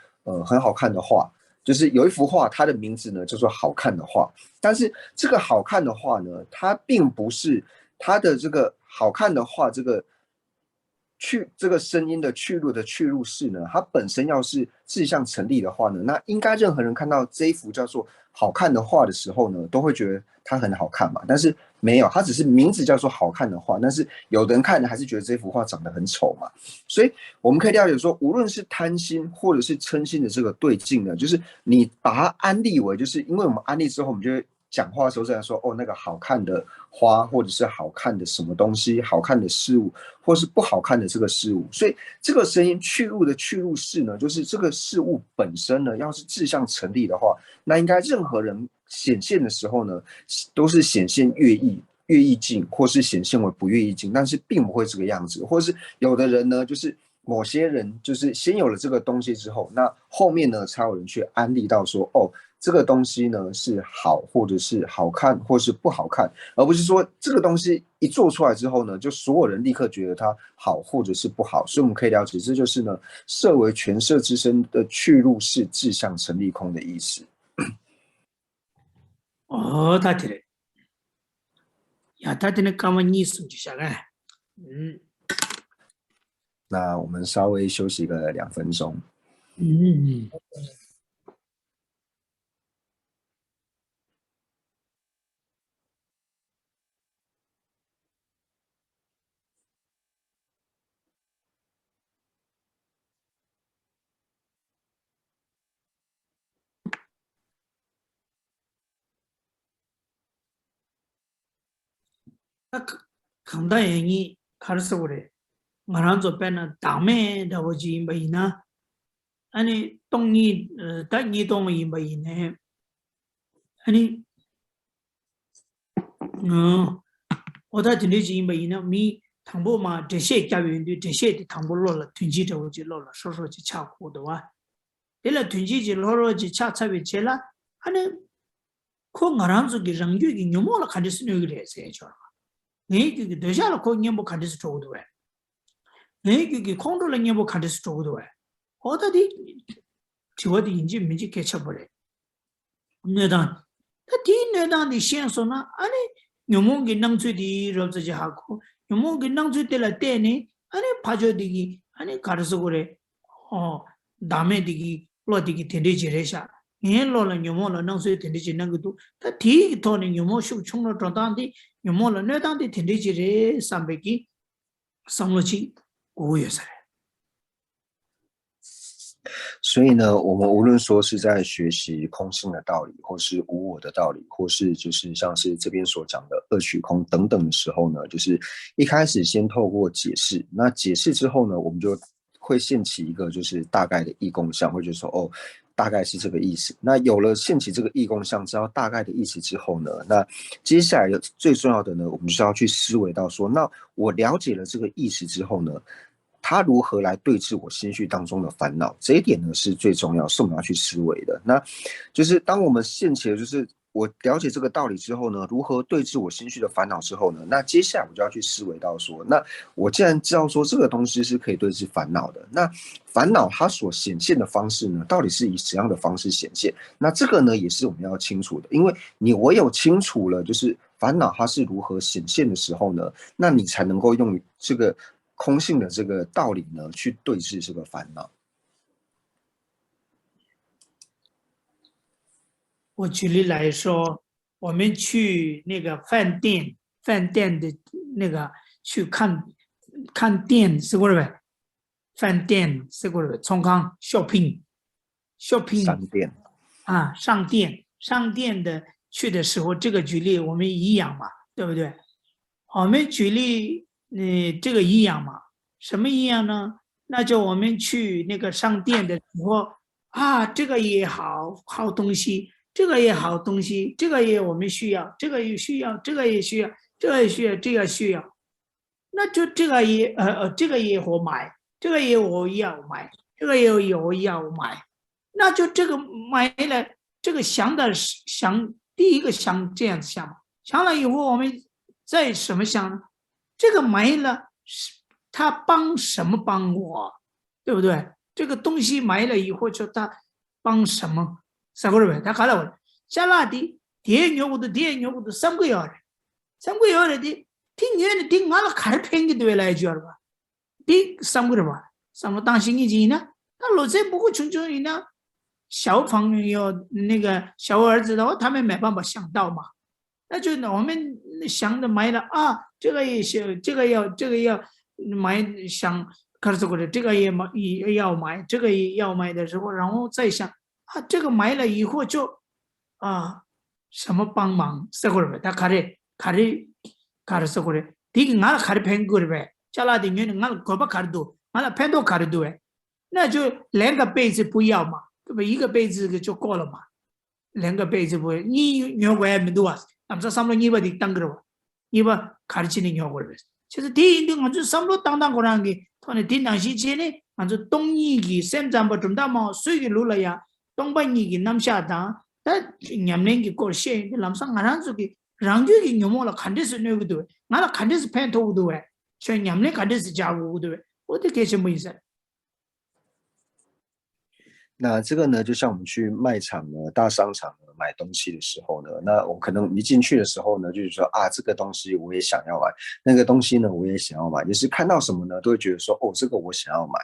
很好看的画，就是有一幅画，它的名字呢叫做好看的画，但是这个好看的画呢，它并不是它的这个好看的画这个声音的去路的去路式呢，它本身要是志向成立的话呢，那应该任何人看到这一幅叫做好看的画的时候呢，都会觉得它很好看嘛。但是没有，它只是名字叫做好看的画，但是有的人看了还是觉得这幅画长得很丑嘛。所以我们可以了解说，无论是贪心或者是嗔心的这个对境呢，就是你把它安立为，就是因为我们安立之后，我们就会讲话的时候在说哦那个好看的花，或者是好看的什么东西，好看的事物，或是不好看的这个事物。所以这个声音去入的去入式呢，就是这个事物本身呢，要是志向成立的话，那应该任何人显现的时候呢，都是显现越意境，或是显现为不越意境，但是并不会这个样子，或是有的人呢，就是某些人就是先有了这个东西之后，那后面呢才有人去安利到说，哦，这个东西呢是好，或者是好看，或是不好看，而不是说这个东西一做出来之后呢，就所有人立刻觉得它好或者是不好。所以我们可以了解，这就是呢设为全摄之身的去入是志向成立空的意思。哦，他听了，呀，他听了刚完你送就下来，那我们稍微休息个2分钟。嗯。강다 행이 가르쳐 그래. 말한zo 빼나 담에 다보지 임바이나 아니 똥이 딱니 똥이 임바이네. 아니 오다 진리지 임바이나 미 당보마 대세 자위인데 대세 당보로라 튼지 저지 로라 소소지 차고도와. 일라 튼지지 로로지 차차비 제라 아니 코 말한zo 기 랑규기 녀모라 간디스는 그래서 저. 네기 대샤로 코 녀모 간디스 저도에. 네기 콩돌라 녀모 간디스 저도에. 어디디 저디 인지 민지 개쳐버려. 내단 디 내단이 신소나 아니 녀몽기 낭주디 럽지 하고 녀몽기 낭주들라 때니 아니 파조디기 아니 가르서 그래 다메디기 로디기 텐디지레샤 녀로라 녀모라 낭수 텐디지 낭도 다디 토니 녀모 슈 총로 전단디 녀모라 내단디 텐디지레 삼베기 상로치 고여서래. 所以呢，我们无论说是在学习空性的道理，或是无我的道理，或是就是像是这边所讲的二取空等等的时候呢，就是一开始先透过解释，那解释之后呢，我们就会现起一个就是大概的义共相，会就说哦，大概是这个意思。那有了现起这个义共相，知道大概的意思之后呢，那接下来的最重要的呢，我们就是要去思维到说，那我了解了这个意思之后呢，他如何来对治我心绪当中的烦恼，这一点呢是最重要，是我们要去思维的。那就是当我们现起了，就是我了解这个道理之后呢，如何对治我心绪的烦恼之后呢，那接下来我就要去思维到说，那我既然知道说这个东西是可以对治烦恼的，那烦恼它所显现的方式呢，到底是以怎样的方式显现？那这个呢也是我们要清楚的，因为你唯有清楚了，就是烦恼它是如何显现的时候呢，那你才能够用这个空性的这个道理呢，去对治这个烦恼。我举例来说，我们去那个饭店的那个去看店是过来呗，饭店是过来呗，冲康 shopping 商店啊，上店的去的时候，这个举例我们一样嘛，对不对？我们举例，这个一样嘛，什么一样呢？那就我们去那个上店的时候啊，这个也好东西。这个也好东西，这个也我们需要，这个也需要，这个也需要，这个也需要，这个需要，那就这个也这个也我买，这个也我要买，这个也我要买，那就这个买了，这个想第一个想这样想，想了以后我们再什么想呢？这个买了，他帮什么帮我，对不对？这个东西买了以后，就他帮什么？啥个人？他看了我，加拿大电牛的3个月的，3个月的，听年的听完了看便宜对来句吧，第3个人吧，3个当心一级呢，那老在不会穷呢，小朋友那个小儿子的话，他们没办法想到嘛，那就我们想着买了啊，这个也是，这个要买，想看这个这个也要买，这个也要买的时候，然后再想。啊，这个买了以后就，啊，什么帮忙说过呗，他卡的说过的，第一个俺卡的骗过的呗，加拿大人俺搞不卡的多，俺骗多卡的多哎，那就2个杯子不要嘛，对吧？1个杯子就够了嘛，2个杯子不，你尿过也没多啊，咱们说三楼你把的当个了，你把卡的钱尿过来呗。其实第一个俺就三楼当过来的，他那第2时间呢，俺就东一个现在不中大嘛，水个路了呀，东半一个南下当。다 냠랭기 거시에 람상 안한속이 랑교기 녀모라 칸데스 내고도 나라 칸데스 팬토도 해. 저 냠랭 칸데스 자고도 해. 어떻게 해서 뭐 있어? 那这个呢，就像我们去卖场呢、大商场呢买东西的时候呢，那我可能一进去的时候呢，就是说啊，这个东西我也想要买，那个东西呢我也想要买，就是看到什么呢，都会觉得说，哦，这个我想要买。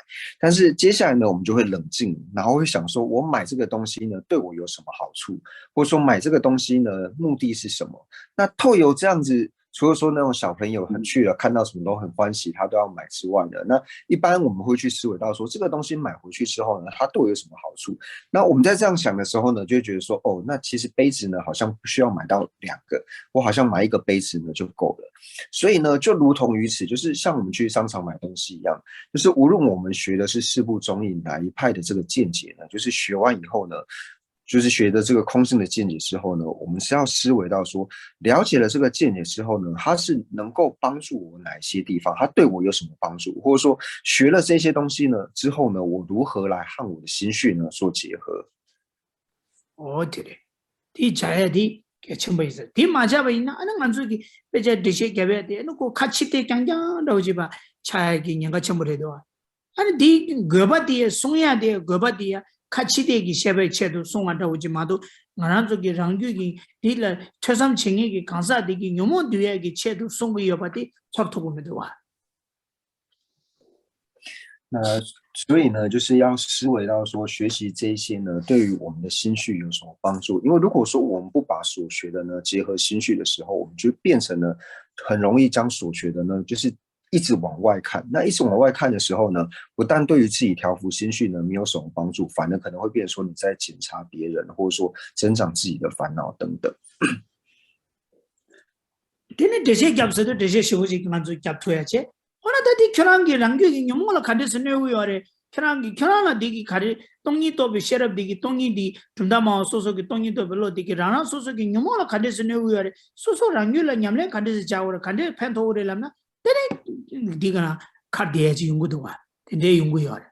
但是接下来呢，我们就会冷静，然后会想说，我买这个东西呢，对我有什么好处，或者说买这个东西呢，目的是什么？那透由这样子。除了说那种小朋友很去了，看到什么都很欢喜，他都要买之外的，那一般我们会去思维到说，这个东西买回去之后呢，它对我有什么好处？那我们在这样想的时候呢，就会觉得说，哦，那其实杯子呢，好像不需要买到2个，我好像买1个杯子呢就够了。所以呢，就如同于此，就是像我们去商场买东西一样，就是无论我们学的是四部中印哪一派的这个见解呢，就是学完以后呢。就是学的这个空性的见解之后呢，我们是要思维到说，了解了这个见解之后呢，它是能够帮助我哪些地方，它对我有什么帮助，或者说学了这些东西呢之后呢，我如何来和我的心绪呢做结合？어디래? 디 자야 디 개첨부 있어. 디 맞아 봐 있나? 아는 안 저기 배제 디시 개베 디 놓고 같이 때 강장 나오지 봐. 차기 년가 첨부래도. 아니 디 거바디에 송야 디 거바디야 같이 되기 셰베 체도 송한다 오지 마도 나란 저기 랑규기 디라 최삼 칭이기 강사디기 요모 뒤에기 체도 송부여 바디 척토고면도 와. 那所以呢，就是要思维到说，学习这一些呢，对于我们的心绪有什么帮助？因为如果说我们不把所学的呢结合心绪的时候，我们就变成了很容易将所学的呢，就是一直往外看。那一直往外看的时候呢，不但对于自己调服心绪呢没有什么帮助，反而可能会变成说你在检查别人，或者说增长自己的烦恼等等。근데 대세 겹서도 대세 쇼지 간주 겹쳐야지. 하나다디 결혼기 랑교기 용모라 간데서 내우요래. 결혼나 디기 가리 똥이 또비 셰럽 디기 똥이 디 준다마 소소기 똥이 또 별로 디기 라나 소소기 용모라 간데서 내우요래. 소소 랑교라 냠래 간데서 자오래 간데 팬토오래라나. 데레 디가나 카디에지 용구도 와. 내 용구요래.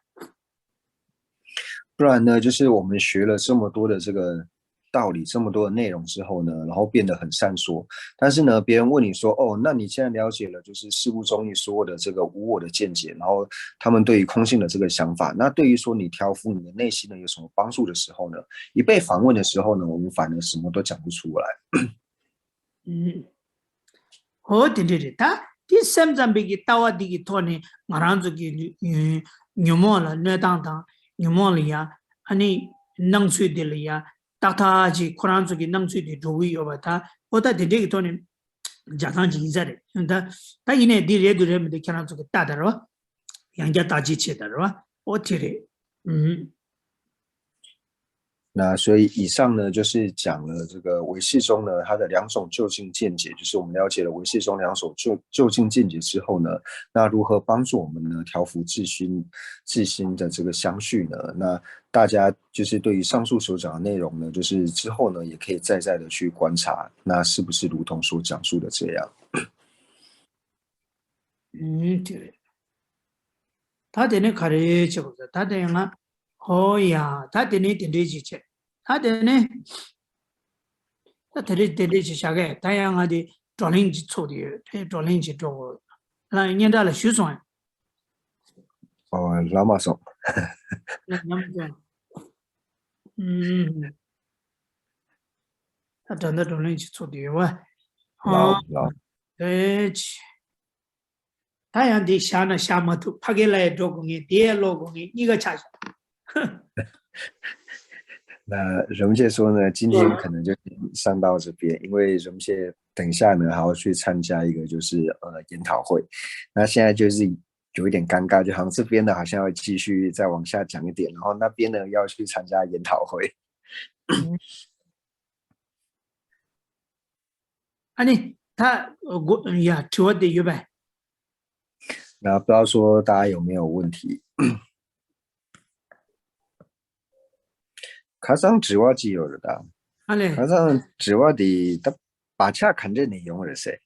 不然呢，就是我们学了这么多的这个道理，这么多的内容之后呢，然后变得很善说。但是呢，别人问你说，哦，那你现在了解了就是事物中你所有的这个无我的见解，然后他们对于空性的这个想法，那对于说你调服你的内心呢有什么帮助的时候呢，一被反问的时候呢，我们反而什么都讲不出来。对，第三章比给到底托呢，马上就给牛毛了，那牛毛了呀，아니能吹的了呀。다타지 코란 속에 남수이 조위요 바타 오다 데데기 토네 자산지 이자래 근데 다 이네 디레드레미데 캐난 속에 따다로 양자 다지 체다로 오티레 那所以以上呢，就是讲了这个唯识中呢，它的2种究竟见解，就是我们了解了唯识中2种究竟见解之后呢，那如何帮助我们呢调服自心的这个相续呢？那大家就是对于上述所讲的内容呢，就是之后呢，也可以再的去观察，那是不是如同所讲述的这样？对，他的那卡里去不是，他的那哦呀，他的那点点去，他的呢，他的点去下个，他样啊的抓人去错的，他抓人去做，那人家了虚算，哦，老马说，那么讲，他真的抓人去错的哇，老，对。太阳的下呢下么头，拍给来做工业，第二老工业，一个差事。那荣介说呢，今天可能就上到这边，因为荣介等一下呢还要去参加一个就是研讨会，那现在就是有一点尴尬，就好像这边呢好像要继续再往下讲一点，然后那边呢要去参加研讨会。 아니 다 야 저한테 요呗 那不知道说大家有没有问题？卡上纸瓦机有的，卡 알레 上纸瓦的，他把恰看着内容了噻，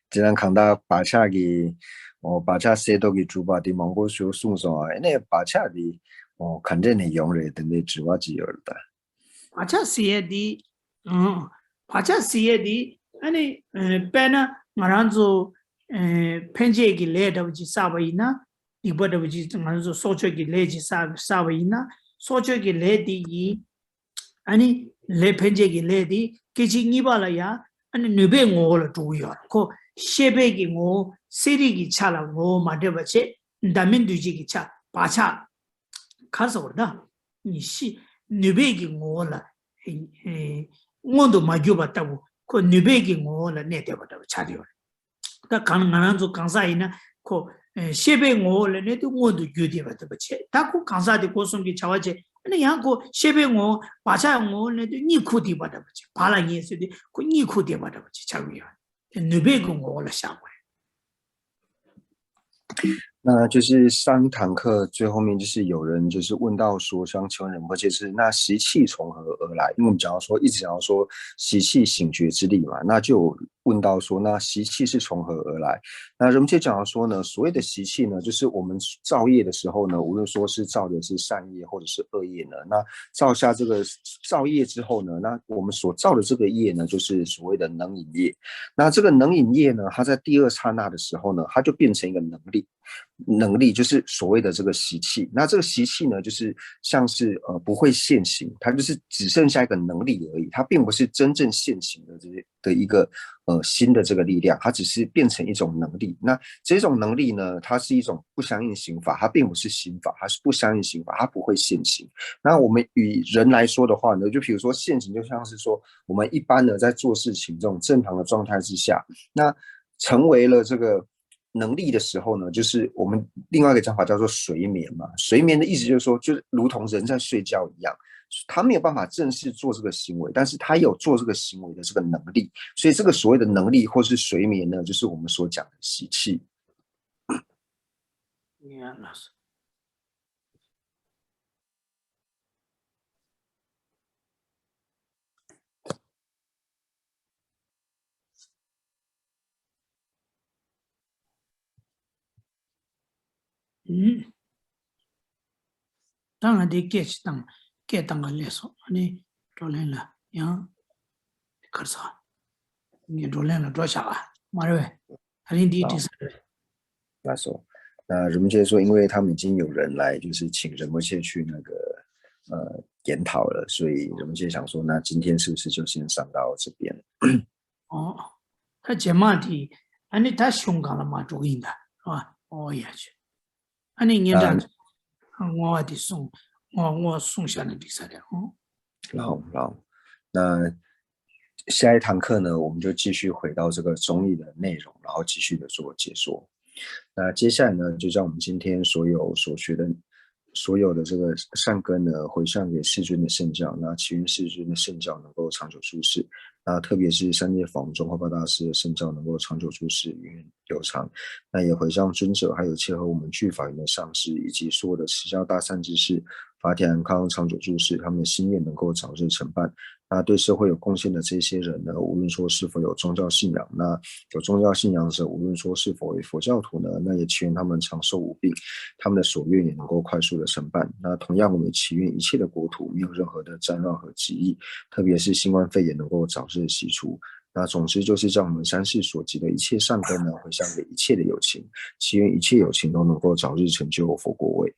只能看到把恰的，哦，把恰写到给主巴的芒果书送上来，那把恰的，哦，看着内容了，等的纸瓦机有的。 바차 시에디 바차 시에디 아니 페나 마란조 펜제기 레더지 사바이나 이버더지 마란조 소초기 레지 사바이나 소초기 레디 아니 레 펜제기 레디 기지니발아야 아니 느베 ngol 두요 코 셰베기 ngo 시리기 차라 ngo 마데바체 다민두지기 차 바차 가서다 이시 뉴베기 ngola ngondo majubatabu ko 뉴베기 ngola nedeba다고 차려 다 가능한도 강사이나 ko 셰베 ngola ne도 ngondo 규디바다고 체 다고 강사디 고송기 차와제 아니 양고 셰베 ngo 바자 ngo ne도 니쿠디바다고 체 발랑이에서디 고 니쿠디바다고 체 차고요 뉴베기 ngola 샤고 那就是上一堂课最后面就是有人就是问到说，想请问仁波切是那习气从何而来？因为我们讲到说一直讲到说习气醒觉之力嘛，那就有问到说那习气是从何而来？那仁波切讲到说呢，所谓的习气呢，就是我们造业的时候呢，无论说是造的是善业或者是恶业呢，那造下这个造业之后呢，那我们所造的这个业呢，就是所谓的能引业。那这个能引业呢，它在第二刹那的时候呢，它就变成一个能力。能力就是所谓的这个习气，那这个习气呢，就是像是不会现行，它就是只剩下一个能力而已，它并不是真正现行的一个新的这个力量，它只是变成一种能力。那这种能力呢，它是一种不相应刑法，它并不是刑法，它是不相应刑法，它不会现行。那我们与人来说的话呢，就比如说现行，就像是说我们一般呢在做事情这种正常的状态之下，那成为了这个能力的时候呢，就是我们另外一个讲法叫做睡眠嘛。睡眠的意思就是说，就是如同人在睡觉一样，他没有办法正式做这个行为，但是他有做这个行为的这个能力。所以这个所谓的能力或是睡眠呢，就是我们所讲的习气。当然得给当个来说，你做人了，样可是你做人了做啥啊？马瑞，还是第三个。那说，那仁波切说，因为他们已经有人来，就是请仁波切去那个研讨了，所以仁波切想说，那今天是不是就先上到这边？哦，他这嘛的，安尼他香港了嘛，主应的是吧？哦也去，安尼人家我的送我送下来比赛的哦。然后，那下一堂课呢，我们就继续回到这个中译的内容，然后继续的做解说。那接下来呢，就将我们今天所学的所有的这个善根呢，回向给世尊的圣教，那祈愿世尊的圣教能够长久住世，那特别是三界法中华巴大师的圣教能够长久住世，源远流长。那也回向尊者，还有切合我们具法缘的上师，以及所有的持教大善之士，法体安康，长久住世，他们的心愿能够早日成办。那对社会有贡献的这些人呢，无论说是否有宗教信仰，那有宗教信仰者，无论说是否为佛教徒呢，那也祈愿他们长寿无病，他们的所愿也能够快速的成办。那同样，我们也祈愿一切的国土没有任何的战乱和疾疫，特别是新冠肺炎能够早日洗除。那总之就是将我们三世所积的一切善根呢，回向给一切的有情，祈愿一切有情都能够早日成就佛国位。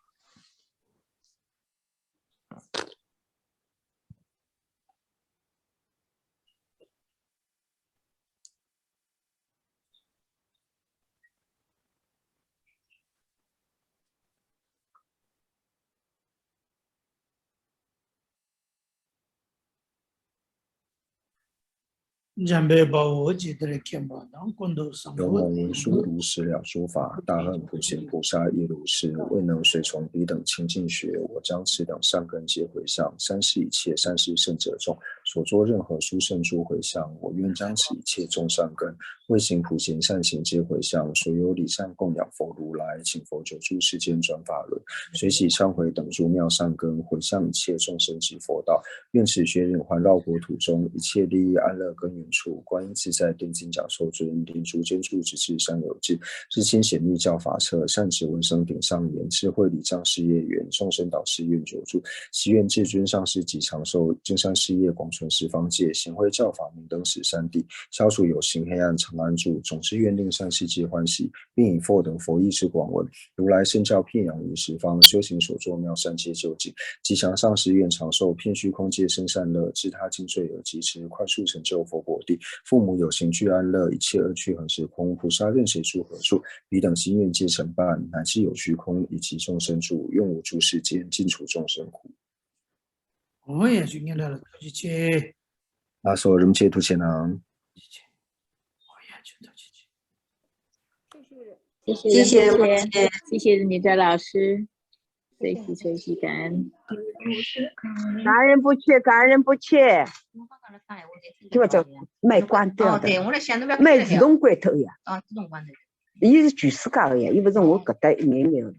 jamais把我记得看吧，当光头上有我某文殊如实了说法，大恨普贤菩萨亦如是，未能随从彼等清净学，我将此等善根皆回向三世一切三世圣者众，所作任何殊胜诸回向，我愿将此一切众善根，为行普贤善行皆回向，所有礼善供养佛如来，请佛久住世间转法轮，随喜忏悔等诸妙善根，回向一切众生及佛道。愿此学忍环绕国土中，一切利益安乐根源处，观音自在电金讲授尊，临竹间住直至三有智，日清显密教法册，善止闻声顶上言，智慧礼障事业缘，众生导师愿久住，祈愿至尊上师及长寿，正善事业广传十方界，显慧教法明灯十三地，消除有形黑暗常安住，总之愿令善世界欢喜，并以佛等佛意之广闻，如来圣教遍扬于十方，修行所作妙善皆究竟，吉祥上师愿长寿，遍虚空界生善乐，知他尽罪而及之，快速成就佛果地。父母有情俱安乐，一切恶趣恒时空，菩萨任谁住何处，彼等心愿皆成办，乃至有虚空以及众生住，愿无诸世间尽除众生苦。我也去念了，去去，阿所人切图切囊。谢谢谢谢你的老师，随喜感恩。感恩不缺，感恩不缺。就这麦关掉的，麦自动关头呀。自动关头。伊是全世界的呀，伊不是我搿搭一眼眼的。